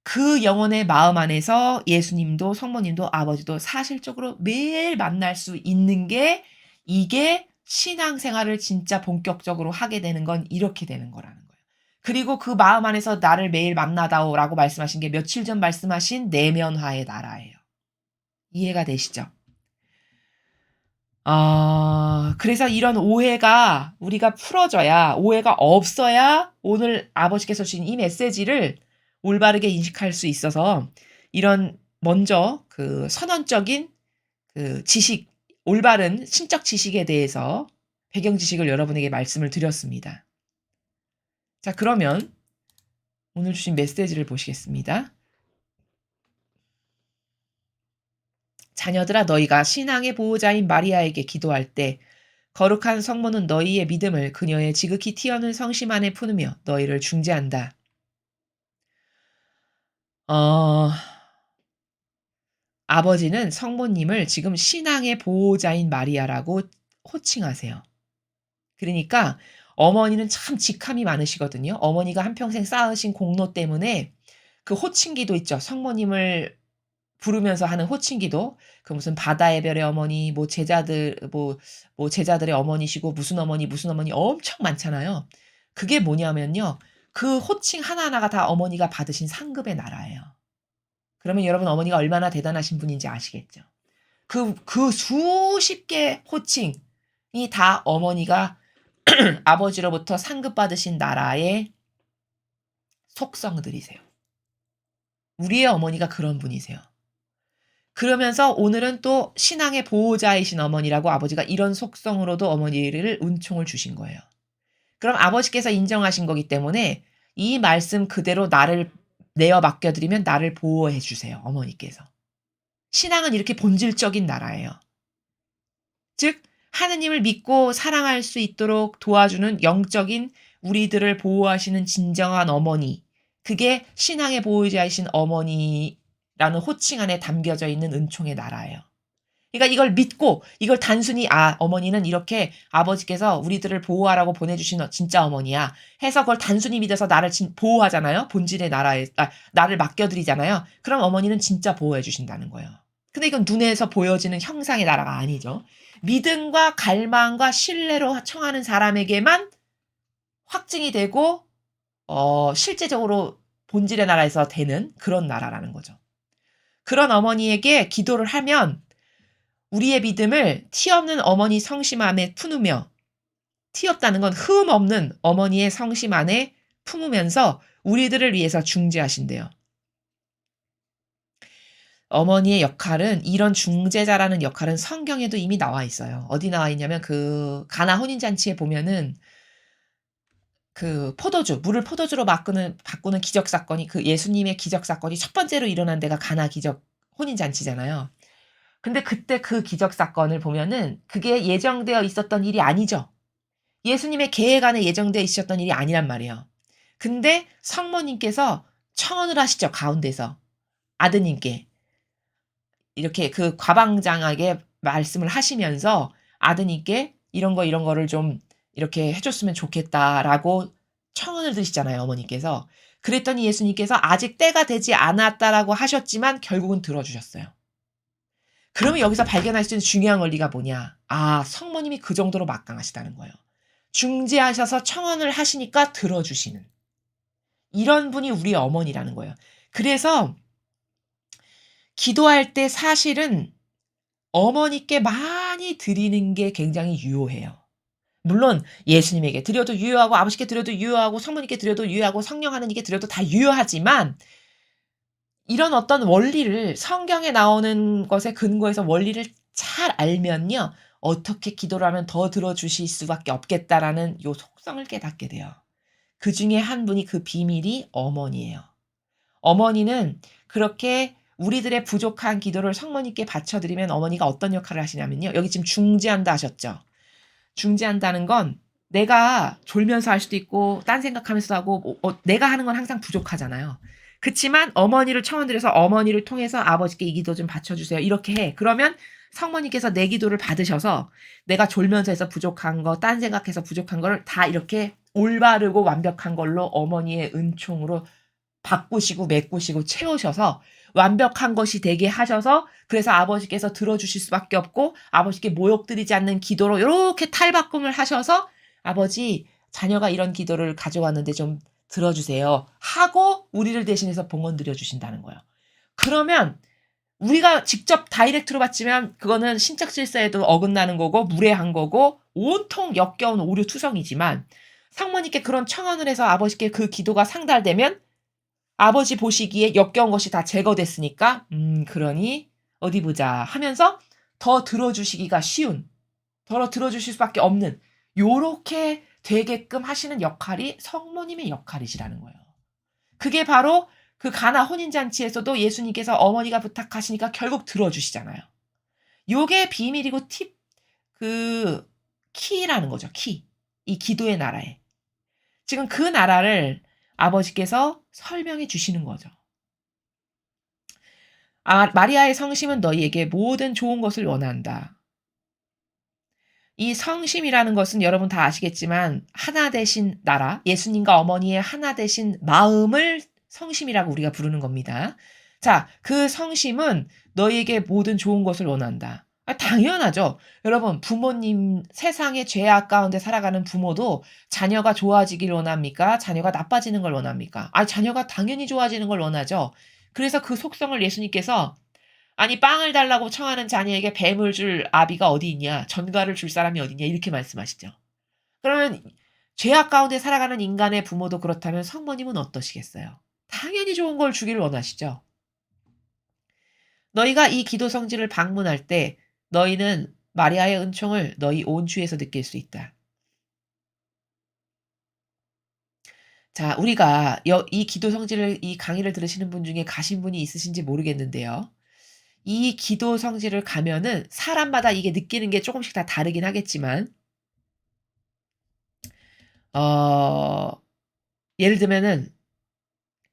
그 영혼의 마음 안에서 예수님도 성모님도 아버지도 사실적으로 매일 만날 수 있는 게 이게 신앙생활을 진짜 본격적으로 하게 되는 건 이렇게 되는 거라는 거예요. 그리고 그 마음 안에서 나를 매일 만나다오라고 말씀하신 게 며칠 전 말씀하신 내면화의 나라예요. 이해가 되시죠? 그래서 이런 오해가 우리가 풀어져야 오해가 없어야 오늘 아버지께서 주신 이 메시지를 올바르게 인식할 수 있어서 이런 먼저 그 선언적인 그 지식, 올바른 신적 지식에 대해서 배경 지식을 여러분에게 말씀을 드렸습니다. 자, 그러면 오늘 주신 메시지를 보시겠습니다. 자녀들아 너희가 신앙의 보호자인 마리아에게 기도할 때 거룩한 성모는 너희의 믿음을 그녀의 지극히 튀어는 성심 안에 푸느며 너희를 중재한다. 아버지는 성모님을 지금 신앙의 보호자인 마리아라고 호칭하세요. 그러니까 어머니는 참 직함이 많으시거든요. 어머니가 한평생 쌓으신 공로 때문에 그 호칭기도 있죠. 성모님을 부르면서 하는 호칭기도 그 무슨 바다의 별의 어머니 뭐 제자들 뭐 제자들의 어머니시고 무슨 어머니 엄청 많잖아요. 그게 뭐냐면요. 그 호칭 하나하나가 다 어머니가 받으신 상급의 나라예요. 그러면 여러분 어머니가 얼마나 대단하신 분인지 아시겠죠? 그 수십 개 호칭이 다 어머니가 아버지로부터 상급 받으신 나라의 속성들이세요. 우리의 어머니가 그런 분이세요. 그러면서 오늘은 또 신앙의 보호자이신 어머니라고 아버지가 이런 속성으로도 어머니를 은총을 주신 거예요. 그럼 아버지께서 인정하신 거기 때문에 이 말씀 그대로 나를 내어 맡겨드리면 나를 보호해 주세요. 어머니께서. 신앙은 이렇게 본질적인 나라예요. 즉 하느님을 믿고 사랑할 수 있도록 도와주는 영적인 우리들을 보호하시는 진정한 어머니. 그게 신앙의 보호자이신 어머니라는 호칭 안에 담겨져 있는 은총의 나라예요. 그러니까 이걸 믿고 이걸 단순히 어머니는 이렇게 아버지께서 우리들을 보호하라고 보내주신 진짜 어머니야 해서 그걸 단순히 믿어서 나를 보호하잖아요. 본질의 나라에 나를 맡겨드리잖아요. 그럼 어머니는 진짜 보호해 주신다는 거예요. 근데 이건 눈에서 보여지는 형상의 나라가 아니죠. 믿음과 갈망과 신뢰로 청하는 사람에게만 확증이 되고 실제적으로 본질의 나라에서 되는 그런 나라라는 거죠. 그런 어머니에게 기도를 하면 우리의 믿음을 티 없는 어머니 성심 안에 품으며 티 없다는 건 흠 없는 어머니의 성심 안에 품으면서 우리들을 위해서 중재하신대요. 어머니의 역할은 이런 중재자라는 역할은 성경에도 이미 나와 있어요. 어디 나와 있냐면 그 가나 혼인잔치에 보면은 그 물을 포도주로 바꾸는 기적 사건이 그 예수님의 기적 사건이 첫 번째로 일어난 데가 가나 기적 혼인잔치잖아요. 근데 그때 그 기적 사건을 보면은 그게 예정되어 있었던 일이 아니죠. 예수님의 계획 안에 예정되어 있었던 일이 아니란 말이에요. 근데 성모님께서 청혼을 하시죠. 가운데서. 아드님께. 이렇게 그 과방장하게 말씀을 하시면서 아드님께 이런 거를 좀 이렇게 해 줬으면 좋겠다라고 청혼을 드시잖아요, 어머니께서. 그랬더니 예수님께서 아직 때가 되지 않았다라고 하셨지만 결국은 들어 주셨어요. 그러면 여기서 발견할 수 있는 중요한 원리가 뭐냐? 성모님이 그 정도로 막강하시다는 거예요. 중재하셔서 청혼을 하시니까 들어 주시는. 이런 분이 우리의 어머니라는 거예요. 그래서 기도할 때 사실은 어머니께 많이 드리는 게 굉장히 유효해요. 물론 예수님에게 드려도 유효하고 아버지께 드려도 유효하고 성모님께 드려도 유효하고 성령 하느님께 드려도 다 유효하지만 이런 어떤 원리를 성경에 나오는 것에 근거해서 원리를 잘 알면요. 어떻게 기도를 하면 더 들어주실 수밖에 없겠다라는 요 속성을 깨닫게 돼요. 그중에 한 분이 그 비밀이 어머니예요. 어머니는 그렇게 우리들의 부족한 기도를 성모님께 바쳐드리면 어머니가 어떤 역할을 하시냐면요. 여기 지금 중재한다 하셨죠. 중재한다는 건 내가 졸면서 할 수도 있고 딴 생각하면서도 하고 내가 하는 건 항상 부족하잖아요. 그치만 어머니를 청원드려서 어머니를 통해서 아버지께 이 기도 좀 바쳐주세요. 이렇게 해. 그러면 성모님께서 내 기도를 받으셔서 내가 졸면서 해서 부족한 거, 딴 생각해서 부족한 거를 다 이렇게 올바르고 완벽한 걸로 어머니의 은총으로 바꾸시고 메꾸시고 채우셔서 완벽한 것이 되게 하셔서 그래서 아버지께서 들어주실 수밖에 없고 아버지께 모욕드리지 않는 기도로 이렇게 탈바꿈을 하셔서 아버지 자녀가 이런 기도를 가져왔는데 좀 들어주세요 하고 우리를 대신해서 봉헌 드려주신다는 거예요. 그러면 우리가 직접 다이렉트로 받지만 그거는 신적 질서에도 어긋나는 거고 무례한 거고 온통 역겨운 오류투성이지만 상모님께 그런 청원을 해서 아버지께 그 기도가 상달되면 아버지 보시기에 역겨운 것이 다 제거됐으니까 그러니 어디 보자 하면서 더 들어주시기가 쉬운 더 들어주실 수밖에 없는 요렇게 되게끔 하시는 역할이 성모님의 역할이시라는 거예요. 그게 바로 그 가나 혼인잔치에서도 예수님께서 어머니가 부탁하시니까 결국 들어주시잖아요. 요게 비밀이고 키라는 거죠. 키. 이 기도의 나라에. 지금 그 나라를 아버지께서 설명해 주시는 거죠. 마리아의 성심은 너희에게 모든 좋은 것을 원한다. 이 성심이라는 것은 여러분 다 아시겠지만 하나 되신 나라, 예수님과 어머니의 하나 되신 마음을 성심이라고 우리가 부르는 겁니다. 자, 그 성심은 너희에게 모든 좋은 것을 원한다. 당연하죠. 여러분, 부모님, 세상의 죄악 가운데 살아가는 부모도 자녀가 좋아지길 원합니까? 자녀가 나빠지는 걸 원합니까? 자녀가 당연히 좋아지는 걸 원하죠. 그래서 그 속성을 예수님께서 아니 빵을 달라고 청하는 자녀에게 뱀을 줄 아비가 어디 있냐? 전갈을 줄 사람이 어디 있냐? 이렇게 말씀하시죠. 그러면 죄악 가운데 살아가는 인간의 부모도 그렇다면 성모님은 어떠시겠어요? 당연히 좋은 걸 주기를 원하시죠. 너희가 이 기도 성지를 방문할 때 너희는 마리아의 은총을 너희 온 주에서 느낄 수 있다. 자, 우리가 이 기도 성지를 이 강의를 들으시는 분 중에 가신 분이 있으신지 모르겠는데요. 이 기도 성지를 가면은 사람마다 이게 느끼는 게 조금씩 다 다르긴 하겠지만 어 예를 들면은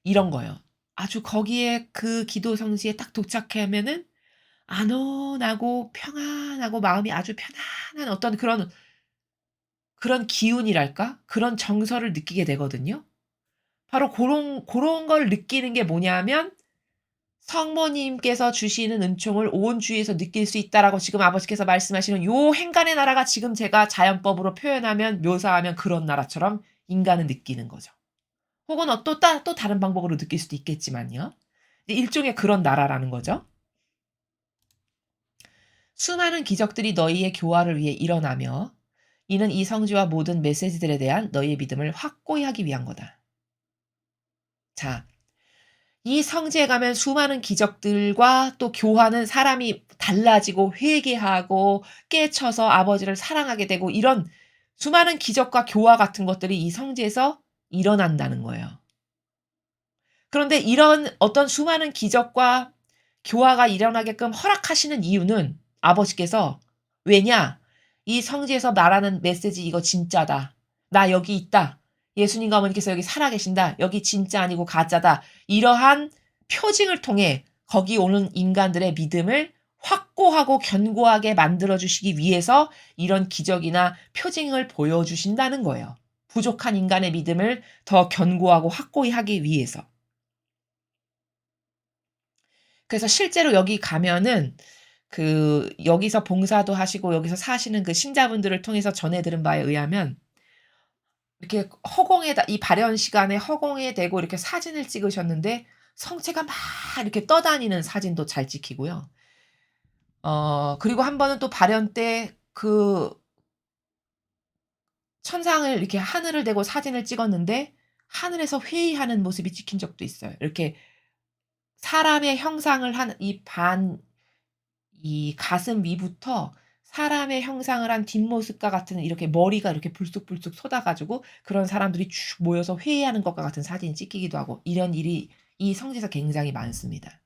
이런 거예요. 아주 거기에 그 기도 성지에 딱 도착하면은 안온하고 평안하고 마음이 아주 편안한 어떤 그런 기운이랄까? 그런 정서를 느끼게 되거든요. 바로 고런 걸 느끼는 게 뭐냐면 성모님께서 주시는 은총을 온 주위에서 느낄 수 있다라고 지금 아버지께서 말씀하시는 요 행간의 나라가 지금 제가 자연법으로 표현하면 묘사하면 그런 나라처럼 인간은 느끼는 거죠. 혹은 또 다른 방법으로 느낄 수도 있겠지만요. 일종의 그런 나라라는 거죠. 수많은 기적들이 너희의 교화를 위해 일어나며 이는 이 성지와 모든 메시지들에 대한 너희의 믿음을 확고히 하기 위한 거다. 자, 이 성지에 가면 수많은 기적들과 또 교화는 사람이 달라지고 회개하고 깨쳐서 아버지를 사랑하게 되고 이런 수많은 기적과 교화 같은 것들이 이 성지에서 일어난다는 거예요. 그런데 이런 어떤 수많은 기적과 교화가 일어나게끔 허락하시는 이유는 아버지께서 왜냐? 이 성지에서 말하는 메시지 이거 진짜다. 나 여기 있다. 예수님과 어머니께서 여기 살아계신다. 여기 진짜 아니고 가짜다. 이러한 표징을 통해 거기 오는 인간들의 믿음을 확고하고 견고하게 만들어주시기 위해서 이런 기적이나 표징을 보여주신다는 거예요. 부족한 인간의 믿음을 더 견고하고 확고히 하기 위해서. 그래서 실제로 여기 가면은 여기서 봉사도 하시고 여기서 사시는 그 신자분들을 통해서 전해 들은 바에 의하면 이렇게 이 발현 시간에 허공에 대고 이렇게 사진을 찍으셨는데 성체가 막 이렇게 떠다니는 사진도 잘 찍히고요. 그리고 한 번은 또 발현 때 천상을 이렇게 하늘을 대고 사진을 찍었는데 하늘에서 회의하는 모습이 찍힌 적도 있어요. 이렇게 사람의 형상을 한 이 가슴 위부터 사람의 형상을 한 뒷모습과 같은 이렇게 머리가 이렇게 불쑥불쑥 솟아 가지고 그런 사람들이 쭉 모여서 회의하는 것과 같은 사진이 찍히기도 하고 이런 일이 이 성지에서 굉장히 많습니다.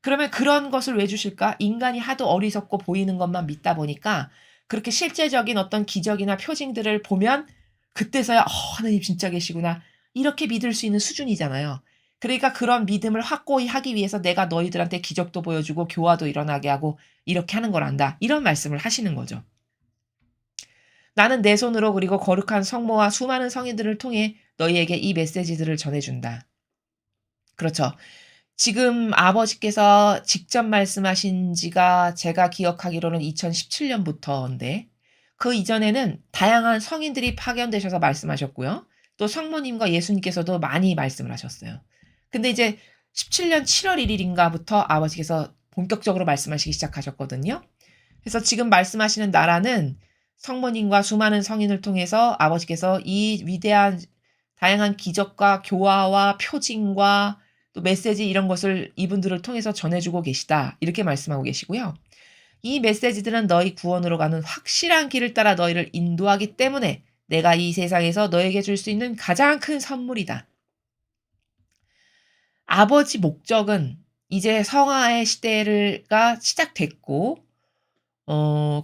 그러면 그런 것을 왜 주실까? 인간이 하도 어리석고 보이는 것만 믿다 보니까 그렇게 실제적인 어떤 기적이나 표징들을 보면 그때서야 '하나님 진짜 계시구나.' 이렇게 믿을 수 있는 수준이잖아요. 그러니까 그런 믿음을 확고히 하기 위해서 '내가 너희들한테 기적도 보여주고 교화도 일어나게 하고 이렇게 하는 거란다.' 이런 말씀을 하시는 거죠. "나는 내 손으로 그리고 거룩한 성모와 수많은 성인들을 통해 너희에게 이 메시지들을 전해 준다." 그렇죠. 지금 아버지께서 직접 말씀하신 지가 제가 기억하기로는 2017 년부터인데 그 이전에는 다양한 성인들이 파견되셔서 말씀하셨고요. 또 성모님과 예수님께서도 많이 말씀을 하셨어요. 근데 이제 17년 7월 1 일인가부터 아버지께서 본격적으로 말씀하시기 시작하셨거든요. 그래서 지금 말씀하시는 나라는 성모님과 수많은 성인을 통해서 아버지께서 이 위대한 다양한 기적과 교화와 표징과 또 메시지 이런 것을 이분들을 통해서 전해주고 계시다. 이렇게 말씀하고 계시고요. 이 메시지들은 너희 구원으로 가는 확실한 길을 따라 너희를 인도하기 때문에 내가 이 세상에서 너에게 줄 수 있는 가장 큰 선물이다. 아버지 목적은 이제 성화의 시대가 시작됐고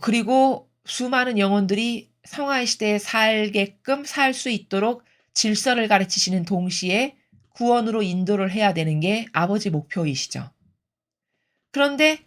그리고 수많은 영혼들이 성화의 시대에 살게끔 살 수 있도록 질서를 가르치시는 동시에 구원으로 인도를 해야 되는 게 아버지 목표이시죠. 그런데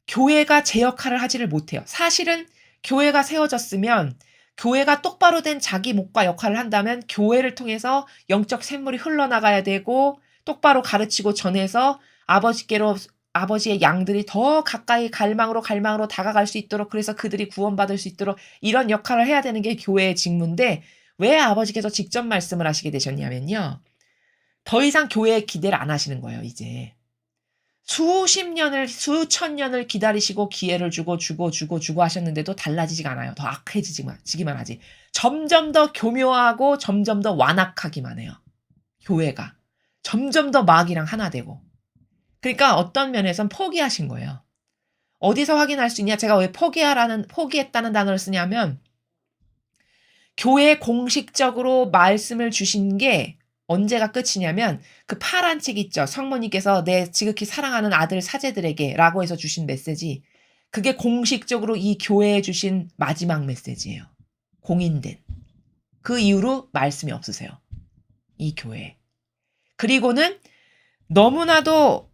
교회가 제 역할을 하지를 못해요. 사실은 교회가 세워졌으면 교회가 똑바로 된 자기 목과 역할을 한다면 교회를 통해서 영적 샘물이 흘러나가야 되고 똑바로 가르치고 전해서 아버지께로 아버지의 양들이 더 가까이 갈망으로 다가갈 수 있도록 그래서 그들이 구원받을 수 있도록 이런 역할을 해야 되는 게 교회의 직무인데 왜 아버지께서 직접 말씀을 하시게 되셨냐면요. 더 이상 교회에 기대를 안 하시는 거예요 이제. 수십 년을 수천 년을 기다리시고 기회를 주고 하셨는데도 달라지지가 않아요. 더 지기만 하지. 점점 더 교묘하고 점점 더 완악하기만 해요, 교회가. 점점 더 마귀랑 하나 되고. 그러니까 어떤 면에선 포기하신 거예요. 어디서 확인할 수 있냐? 제가 왜 포기했다는 단어를 쓰냐면 교회에 공식적으로 말씀을 주신 게 언제가 끝이냐면 그 파란 책 있죠. 성모님께서 "내 지극히 사랑하는 아들 사제들에게"라고 해서 주신 메시지. 그게 공식적으로 이 교회에 주신 마지막 메시지예요. 공인된. 그 이후로 말씀이 없으세요, 이 교회에. 그리고는 너무나도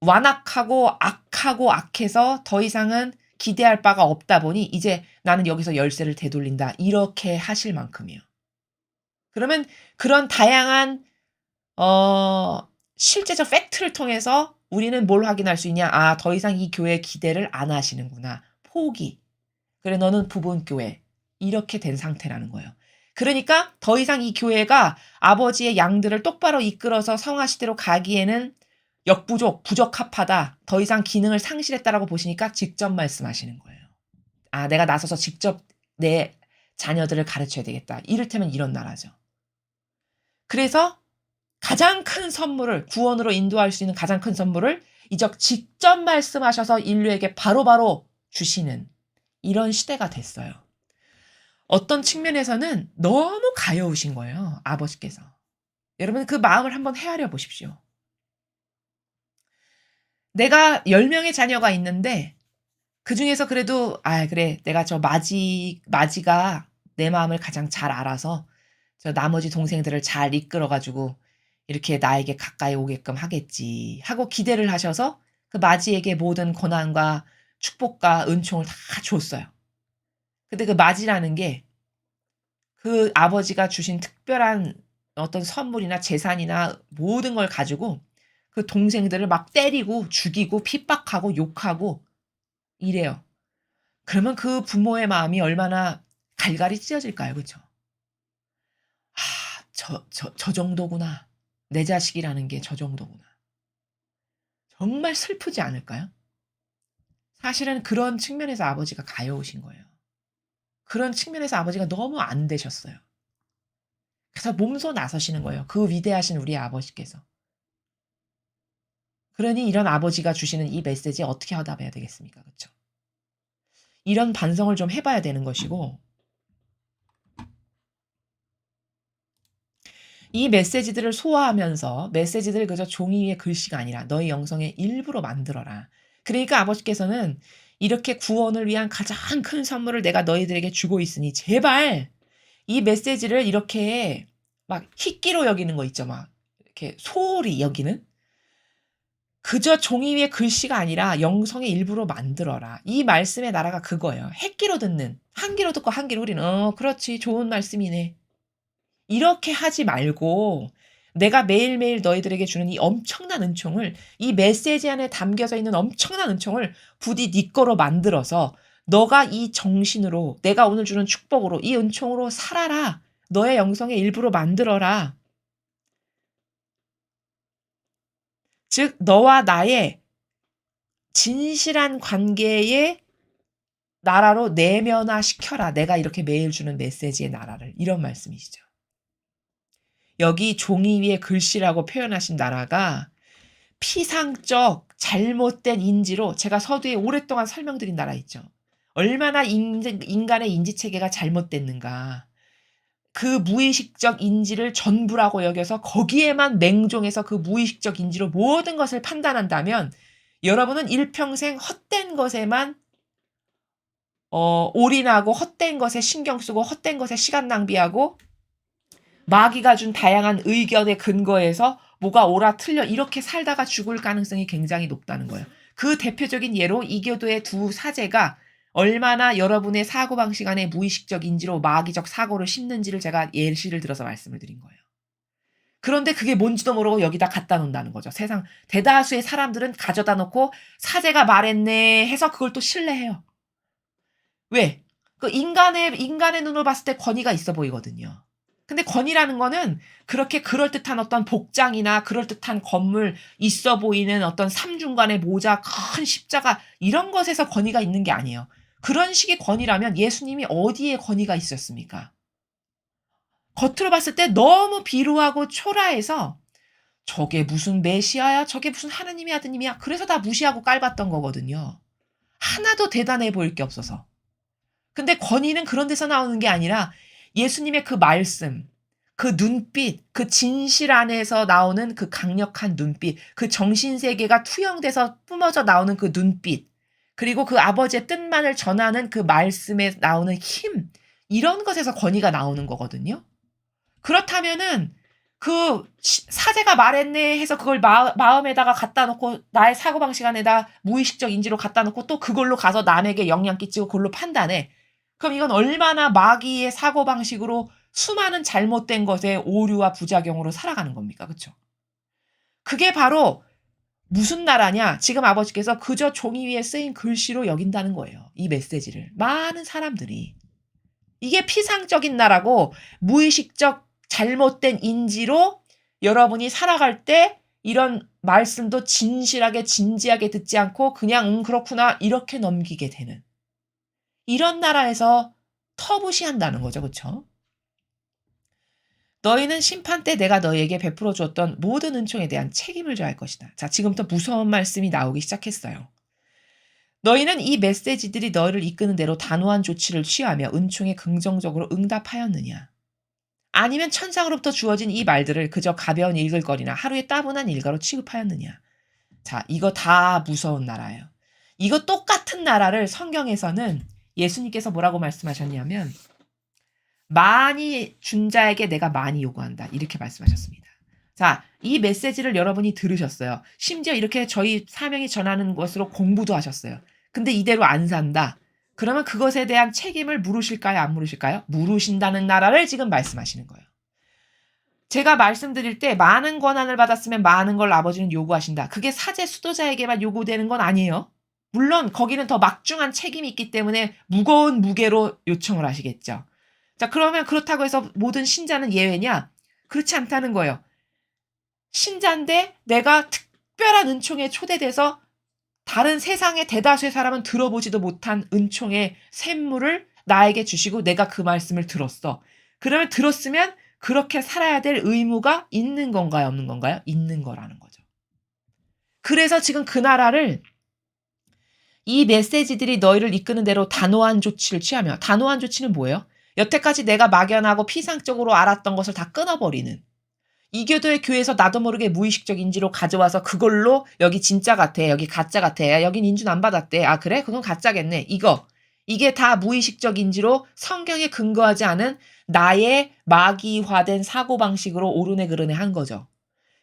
완악하고 악하고 악해서 더 이상은 기대할 바가 없다 보니 이제 '나는 여기서 열쇠를 되돌린다.' 이렇게 하실 만큼이에요. 그러면 그런 다양한 실제적 팩트를 통해서 우리는 뭘 확인할 수 있냐? '아 더 이상 이 교회에 기대를 안 하시는구나. 포기. 그래 너는 부분 교회.' 이렇게 된 상태라는 거예요. 그러니까 더 이상 이 교회가 아버지의 양들을 똑바로 이끌어서 성화 시대로 가기에는 부적합하다. 더 이상 기능을 상실했다라고 보시니까 직접 말씀하시는 거예요. '아 내가 나서서 직접 내 자녀들을 가르쳐야 되겠다.' 이를테면 이런 나라죠. 그래서 가장 큰 선물을 구원으로 인도할 수 있는 가장 큰 선물을 이적 직접 말씀하셔서 인류에게 바로바로 주시는 이런 시대가 됐어요. 어떤 측면에서는 너무 가여우신 거예요, 아버지께서. 여러분 그 마음을 한번 헤아려 보십시오. 내가 10 명의 자녀가 있는데 그중에서 그래도 '아 그래. 내가 저 마지가 내 마음을 가장 잘 알아서 저 나머지 동생들을 잘 이끌어 가지고 이렇게 나에게 가까이 오게끔 하겠지.' 하고 기대를 하셔서 그 마지에게 모든 고난과 축복과 은총을 다 줬어요. 근데 그 마지라는 게 그 아버지가 주신 특별한 어떤 선물이나 재산이나 모든 걸 가지고 그 동생들을 막 때리고 죽이고 핍박하고 욕하고 이래요. 그러면 그 부모의 마음이 얼마나 갈갈이 찢어질까요? 그쵸? '아 저 정도구나. 내 자식이라는 게 저 정도구나.' 정말 슬프지 않을까요? 사실은 그런 측면에서 아버지가 가여우신 거예요. 그런 측면에서 아버지가 너무 안 되셨어요. 그래서 몸소 나서시는 거예요, 그 위대하신 우리 아버지께서. 그러니 이런 아버지가 주시는 이 메시지에 어떻게 화답해야 되겠습니까? 그쵸? 이런 반성을 좀 해 봐야 되는 것이고 이 메시지들을 소화하면서 메시지들을 그저 종이 위의 글씨가 아니라 너의 영성의 일부로 만들어라. 그러니까 아버지께서는 이렇게 구원을 위한 가장 큰 선물을 내가 너희들에게 주고 있으니 제발 이 메시지를 이렇게 막 희끼로 여기는 거 있죠. 막 이렇게 소홀히 여기는 그저 종이 위의 글씨가 아니라 영성의 일부로 만들어라. 이 말씀의 나라가 그거예요. 햇기로 듣는. 한 귀로 듣고 한 귀로 우리는 그렇지 좋은 말씀이네. 이렇게 하지 말고 내가 매일매일 너희들에게 주는 이 엄청난 은총을 이 메시지 안에 담겨져 있는 엄청난 은총을 부디 네 거로 만들어서 너가 이 정신으로 내가 오늘 주는 축복으로 이 은총으로 살아라. 너의 영성의 일부로 만들어라. 즉 너와 나의 진실한 관계의 나라로 내면화시켜라. 내가 이렇게 매일 주는 메시지의 나라를. 이런 말씀이시죠. 여기 종이 위에 글씨라고 표현하신 나라가 피상적 잘못된 인지로 제가 서두에 오랫동안 설명드린 나라 있죠. 얼마나 인간의 인지체계가 잘못됐는가. 그 무의식적 인지를 전부라고 여겨서 거기에만 맹종해서 그 무의식적 인지로 모든 것을 판단한다면 여러분은 일평생 헛된 것에만 올인하고 헛된 것에 신경 쓰고 헛된 것에 시간 낭비하고 마귀가 준 다양한 의견에 근거해서 뭐가 옳아 틀려 이렇게 살다가 죽을 가능성이 굉장히 높다는 거예요. 그 대표적인 예로 이교도의 두 사제가 얼마나 여러분의 사고방식 안에 무의식적 인지로 마귀적 사고를 심는지를 제가 예시를 들어서 말씀을 드린 거예요. 그런데 그게 뭔지도 모르고 여기다 갖다 놓는다는 거죠. 세상 대다수의 사람들은 가져다 놓고 사제가 말했네 해서 그걸 또 신뢰해요. 왜? 그 인간의 눈으로 봤을 때 권위가 있어 보이거든요. 근데 권위라는 거는 그렇게 그럴듯한 어떤 복장이나 그럴듯한 건물, 있어 보이는 어떤 삼중간의 모자, 큰 십자가 이런 것에서 권위가 있는 게 아니에요. 그런 식의 권위라면 예수님이 어디에 권위가 있었습니까? 겉으로 봤을 때 너무 비루하고 초라해서 저게 무슨 메시아야? 저게 무슨 하느님의 아드님이야? 그래서 다 무시하고 깔봤던 거거든요. 하나도 대단해 보일 게 없어서. 근데 권위는 그런 데서 나오는 게 아니라 예수님의 그 말씀, 그 눈빛, 그 진실 안에서 나오는 그 강력한 눈빛, 그 정신세계가 투영돼서 뿜어져 나오는 그 눈빛, 그리고 그 아버지의 뜻만을 전하는 그 말씀에 나오는 힘, 이런 것에서 권위가 나오는 거거든요. 그렇다면은 그 사제가 말했네 해서 그걸 마음에다가 갖다 놓고 나의 사고방식 안에다 무의식적 인지로 갖다 놓고 또 그걸로 가서 남에게 영향 끼치고 그걸로 판단해. 그럼 이건 얼마나 마귀의 사고방식으로 수많은 잘못된 것의 오류와 부작용으로 살아가는 겁니까? 그렇죠? 그게 바로 무슨 나라냐? 지금 아버지께서 그저 종이 위에 쓰인 글씨로 여긴다는 거예요. 이 메시지를. 많은 사람들이. 이게 피상적인 나라고 무의식적 잘못된 인지로 여러분이 살아갈 때 이런 말씀도 진실하게 진지하게 듣지 않고 그냥 그렇구나 이렇게 넘기게 되는 이런 나라에서 터부시한다는 거죠. 그렇죠? 너희는 심판 때 내가 너희에게 베풀어 주었던 모든 은총에 대한 책임을 져야 할 것이다. 자, 지금부터 무서운 말씀이 나오기 시작했어요. 너희는 이 메시지들이 너희를 이끄는 대로 단호한 조치를 취하며 은총에 긍정적으로 응답하였느냐? 아니면 천상으로부터 주어진 이 말들을 그저 가벼운 일글거리나 하루의 따분한 일과로 취급하였느냐? 자, 이거 다 무서운 나라예요. 이거 똑같은 나라를 성경에서는 예수님께서 뭐라고 말씀하셨냐면 많이 준 자에게 내가 많이 요구한다. 이렇게 말씀하셨습니다. 자, 이 메시지를 여러분이 들으셨어요. 심지어 이렇게 저희 사명이 전하는 것으로 공부도 하셨어요. 근데 이대로 안 산다. 그러면 그것에 대한 책임을 물으실까요? 안 물으실까요? 물으신다는 나라를 지금 말씀하시는 거예요. 제가 말씀드릴 때 많은 권한을 받았으면 많은 걸 아버지는 요구하신다. 그게 사제 수도자에게만 요구되는 건 아니에요. 물론 거기는 더 막중한 책임이 있기 때문에 무거운 무게로 요청을 하시겠죠. 자, 그러면 그렇다고 해서 모든 신자는 예외냐? 그렇지 않다는 거예요. 신자인데 내가 특별한 은총에 초대돼서 다른 세상의 대다수의 사람은 들어보지도 못한 은총의 샘물을 나에게 주시고 내가 그 말씀을 들었어. 그러면 들었으면 그렇게 살아야 될 의무가 있는 건가요? 없는 건가요? 있는 거라는 거죠. 그래서 지금 그 나라를 이 메시지들이 너희를 이끄는 대로 단호한 조치를 취하며 단호한 조치는 뭐예요? 여태까지 내가 막연하고 피상적으로 알았던 것을 다 끊어버리는 이교도의 교회에서 나도 모르게 무의식적 인지로 가져와서 그걸로 여기 진짜 같아. 여기 가짜 같아. 야, 여긴 인준 안 받았대. 아, 그래? 그건 가짜겠네. 이게 다 무의식적 인지로 성경에 근거하지 않은 나의 마귀화된 사고방식으로 오르네 그르네 한 거죠.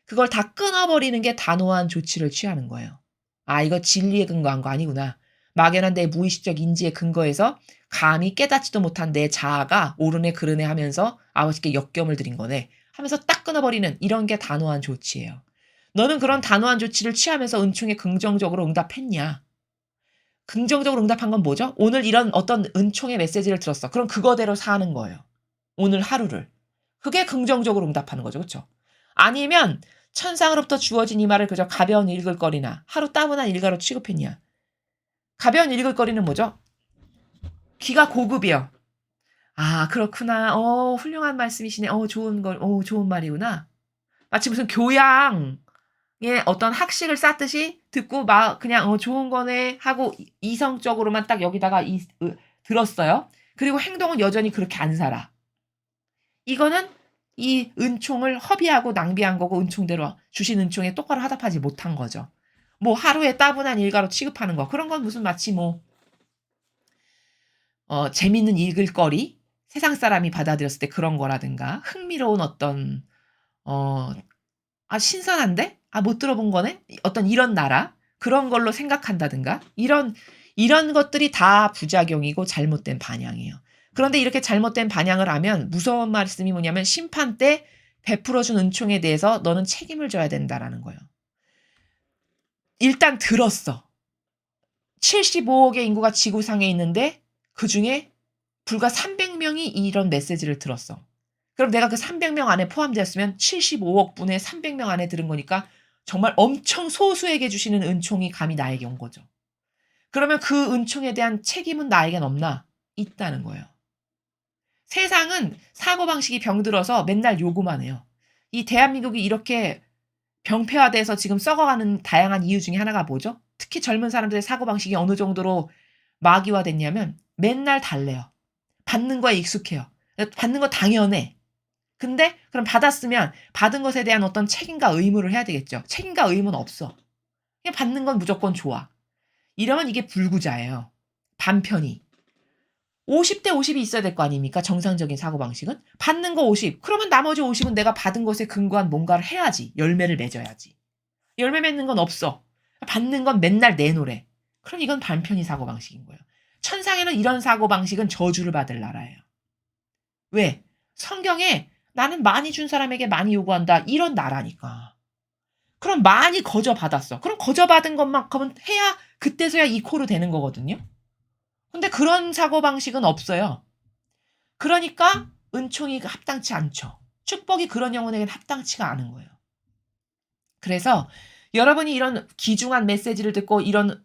그걸 다 끊어버리는 게 단호한 조치를 취하는 거예요. 아, 이거 진리에 근거한 거 아니구나. 막연한 내 무의식적 인지에 근거해서 감히 깨닫지도 못한 내 자아가 오르네 그르네 하면서 아버지께 역경을 드린 거네 하면서 딱 끊어버리는 이런 게 단호한 조치예요. 너는 그런 단호한 조치를 취하면서 은총에 긍정적으로 응답했냐? 긍정적으로 응답한 건 뭐죠? 오늘 이런 어떤 은총의 메시지를 들었어. 그럼 그거대로 사는 거예요. 오늘 하루를. 그게 긍정적으로 응답하는 거죠. 그렇죠? 아니면 천상으로부터 주어진 이 말을 그저 가벼운 일글거리나 하루 따분한 일가로 취급했냐? 가벼운 일글거리는 뭐죠? 귀가 고급이요. 아, 그렇구나. 훌륭한 말씀이시네. 좋은 말이구나. 마치 무슨 교양의 어떤 학식을 쌓듯이 듣고 막 그냥 좋은 거네 하고 이성적으로만 딱 여기다가 들었어요. 그리고 행동은 여전히 그렇게 안 살아. 이거는 이 은총을 허비하고 낭비한 거고 은총대로 주신 은총에 똑바로 화답하지 못한 거죠. 뭐 하루에 따분한 일가로 취급하는 거 그런 건 무슨 마치 뭐 재밌는 읽을거리 세상 사람이 받아들였을 때 그런 거라든가 흥미로운 어떤 어 신선한데? 못 들어본 거네? 어떤 이런 나라 그런 걸로 생각한다든가 이런 것들이 다 부작용이고 잘못된 반향이에요. 그런데 이렇게 잘못된 반향을 하면 무서운 말씀이 뭐냐면 심판 때 베풀어 준 은총에 대해서 너는 책임을 져야 된다라는 거예요. 일단 들었어. 75억의 인구가 지구상에 있는데 그중에 불과 300명이 이런 메시지를 들었어. 그럼 내가 그 300명 안에 포함되었으면 75억 분의 300명 안에 들은 거니까 정말 엄청 소수에게 주시는 은총이 감히 나에게 온 거죠. 그러면 그 은총에 대한 책임은 나에겐 없나? 있다는 거예요. 세상은 사고방식이 병들어서 맨날 요구만 해요. 이 대한민국이 이렇게 병폐화돼서 지금 썩어가는 다양한 이유 중에 하나가 뭐죠? 특히 젊은 사람들의 사고방식이 어느 정도로 마귀화됐냐면 맨날 달래요. 받는 거에 익숙해요. 받는 거 당연해. 근데 그럼 받았으면 받은 것에 대한 어떤 책임과 의무를 해야 되겠죠. 책임과 의무는 없어. 그냥 받는 건 무조건 좋아. 이러면 이게 불구자예요. 반편이. 50대 50이 있어야 될 거 아닙니까? 정상적인 사고방식은. 받는 거 50. 그러면 나머지 50은 내가 받은 것에 근거한 뭔가를 해야지. 열매를 맺어야지. 열매 맺는 건 없어. 받는 건 맨날 내놓으래. 그럼 이건 반편이 사고방식인 거예요. 천상에는 이런 사고방식은 저주를 받을 나라예요. 왜? 성경에 나는 많이 준 사람에게 많이 요구한다. 이런 나라니까. 그럼 많이 거저받았어. 그럼 거저받은 것만큼은 해야 그때서야 이코로 되는 거거든요. 근데 그런 사고방식은 없어요. 그러니까 은총이 합당치 않죠. 축복이 그런 영혼에게는 합당치가 않은 거예요. 그래서 여러분이 이런 귀중한 메시지를 듣고 이런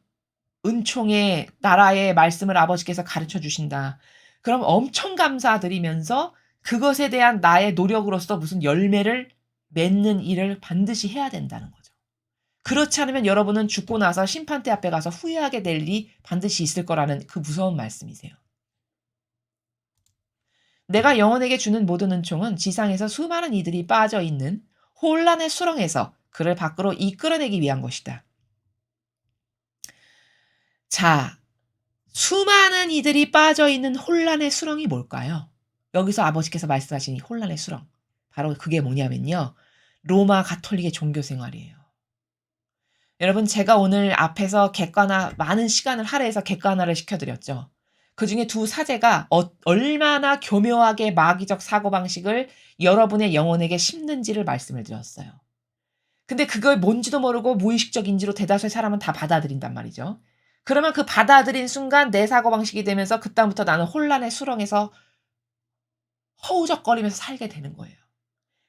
은총의 나라의 말씀을 아버지께서 가르쳐 주신다. 그럼 엄청 감사드리면서 그것에 대한 나의 노력으로서 무슨 열매를 맺는 일을 반드시 해야 된다는 거죠. 그렇지 않으면 여러분은 죽고 나서 심판대 앞에 가서 후회하게 될 일이 반드시 있을 거라는 그 무서운 말씀이세요. 내가 영혼에게 주는 모든 은총은 지상에서 수많은 이들이 빠져 있는 혼란의 수렁에서 그를 밖으로 이끌어내기 위한 것이다. 자, 수많은 이들이 빠져 있는 혼란의 수렁이 뭘까요? 여기서 아버지께서 말씀하신 이 혼란의 수렁. 바로 그게 뭐냐면요. 로마 가톨릭의 종교 생활이에요. 여러분, 제가 오늘 앞에서 많은 시간을 할애해서 객관화를 시켜드렸죠. 그 중에 두 사제가 얼마나 교묘하게 마귀적 사고방식을 여러분의 영혼에게 심는지를 말씀을 드렸어요. 근데 그걸 뭔지도 모르고 무의식적 인지로 대다수의 사람은 다 받아들인단 말이죠. 그러면 그 받아들인 순간 내 사고방식이 되면서 그다음부터 나는 혼란의 수렁에서 허우적거리면서 살게 되는 거예요.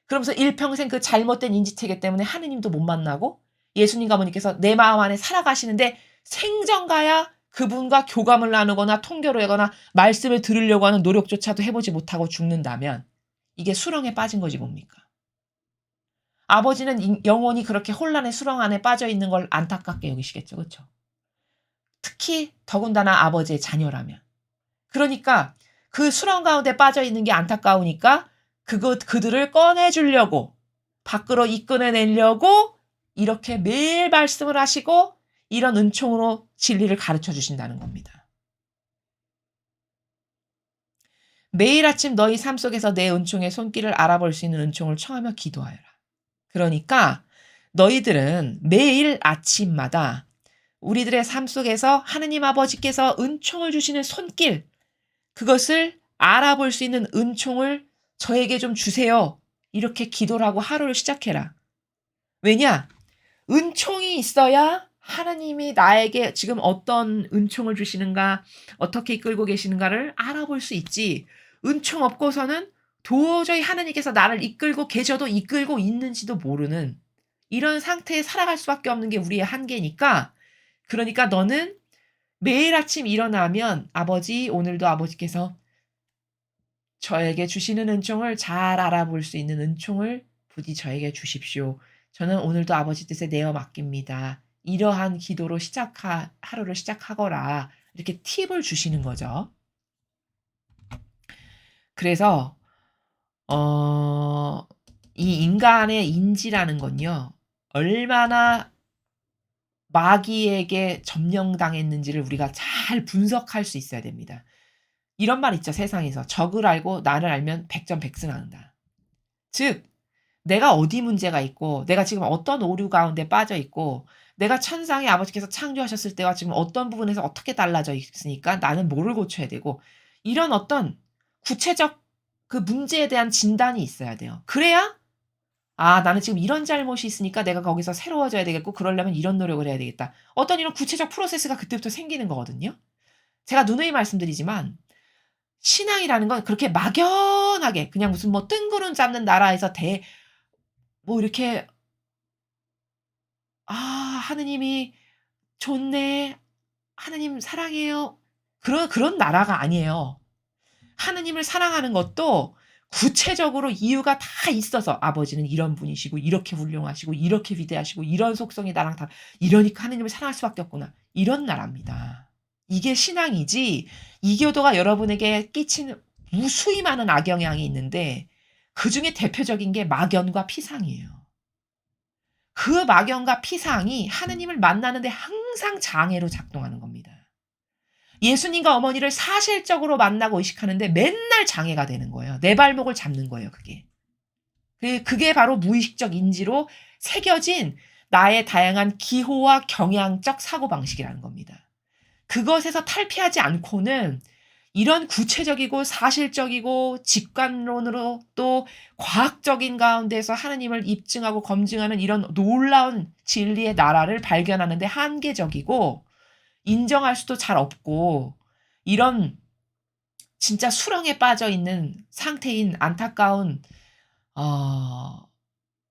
그러면서 일평생 그 잘못된 인지체계 때문에 하느님도 못 만나고 예수님과 어머니께서 내 마음 안에 살아가시는데 생전가야 그분과 교감을 나누거나 통교를 하거나 말씀을 들으려고 하는 노력조차도 해보지 못하고 죽는다면 이게 수렁에 빠진 거지 뭡니까? 아버지는 영원히 그렇게 혼란의 수렁 안에 빠져 있는 걸 안타깝게 여기시겠죠. 그렇죠? 특히 더군다나 아버지의 자녀라면. 그러니까 그 수렁 가운데 빠져 있는 게 안타까우니까 그들을 꺼내주려고 밖으로 이끌어내려고 이렇게 매일 말씀을 하시고 이런 은총으로 진리를 가르쳐 주신다는 겁니다. 매일 아침 너희 삶 속에서 내 은총의 손길을 알아볼 수 있는 은총을 청하며 기도하여라. 그러니까 너희들은 매일 아침마다 우리들의 삶 속에서 하느님 아버지께서 은총을 주시는 손길, 그것을 알아볼 수 있는 은총을 저에게 좀 주세요. 이렇게 기도를 하고 하루를 시작해라. 왜냐? 은총이 있어야 하나님이 나에게 지금 어떤 은총을 주시는가, 어떻게 이끌고 계시는가를 알아볼 수 있지. 은총 없고서는 도저히 하나님께서 나를 이끌고 계셔도 이끌고 있는지도 모르는 이런 상태에 살아갈 수밖에 없는 게 우리의 한계니까, 그러니까 너는 매일 아침 일어나면 아버지, 오늘도 아버지께서 저에게 주시는 은총을 잘 알아볼 수 있는 은총을 부디 저에게 주십시오. 저는 오늘도 아버지 뜻에 내어 맡깁니다. 이러한 기도로 하루를 시작하거라. 이렇게 팁을 주시는 거죠. 그래서 어 이 인간의 인지라는 건요, 얼마나 마귀에게 점령당했는지를 우리가 잘 분석할 수 있어야 됩니다. 이런 말 있죠, 세상에서. 적을 알고 나를 알면 백전백승한다. 즉 내가 어디 문제가 있고 내가 지금 어떤 오류 가운데 빠져 있고 내가 천상의 아버지께서 창조하셨을 때와 지금 어떤 부분에서 어떻게 달라져 있으니까 나는 뭐를 고쳐야 되고, 이런 어떤 구체적 그 문제에 대한 진단이 있어야 돼요. 그래야 '아 나는 지금 이런 잘못이 있으니까 내가 거기서 새로워져야 되겠고 그러려면 이런 노력을 해야 되겠다.' 어떤 이런 구체적 프로세스가 그때부터 생기는 거거든요. 제가 누누이 말씀드리지만 신앙이라는 건 그렇게 막연하게 그냥 무슨 뭐 뜬구름 잡는 나라에서 뭐 이렇게 '아 하느님이 좋네. 하느님 사랑해요.' 그런 나라가 아니에요. 하느님을 사랑하는 것도 구체적으로 이유가 다 있어서 '아버지는 이런 분이시고 이렇게 훌륭하시고 이렇게 위대하시고 이런 속성이 나랑 다 이러니까 하느님을 사랑할 수밖에 없구나.' 이런 나라입니다. 이게 신앙이지, 이교도가 여러분에게 끼치는 무수히 많은 악영향이 있는데 그중에 대표적인 게 막연과 피상이에요. 그 막연과 피상이 하느님을 만나는 데 항상 장애로 작동하는 겁니다. 예수님과 어머니를 사실적으로 만나고 의식하는데 맨날 장애가 되는 거예요. 내 발목을 잡는 거예요, 그게. 그게 바로 무의식적 인지로 새겨진 나의 다양한 기호와 경향적 사고방식이라는 겁니다. 그것에서 탈피하지 않고는 이런 구체적이고 사실적이고 직관론으로 또 과학적인 가운데서 하나님을 입증하고 검증하는 이런 놀라운 진리의 나라를 발견하는 데 한계적이고 인정할 수도 잘 없고, 이런 진짜 수렁에 빠져 있는 상태인 안타까운 어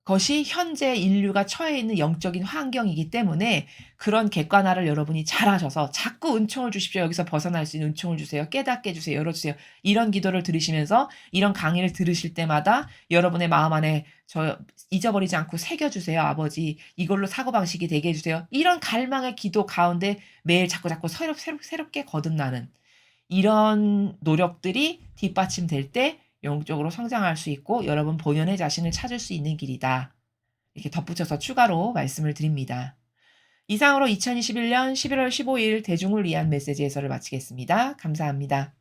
것이 현재 인류가 처해 있는 영적인 환경이기 때문에 그런 객관화를 여러분이 잘하셔서 자꾸 "은총을 주십시오. 여기서 벗어날 수 있는 은총을 주세요. 깨닫게 해 주세요. 열어 주세요." 이런 기도를 들으시면서 이런 강의를 들으실 때마다 여러분의 마음 안에 "저 잊어버리지 않고 새겨 주세요 아버지. 이걸로 사고방식이 되게 해 주세요." 이런 갈망의 기도 가운데 매일 자꾸자꾸 새롭게 거듭나는 이런 노력들이 뒷받침될 때 영적으로 성장할 수 있고 여러분 본연의 자신을 찾을 수 있는 길이다. 이렇게 덧붙여서 추가로 말씀을 드립니다. 이상으로 2021년 11월 15일 대중을 위한 메시지 해설을 마치겠습니다. 감사합니다.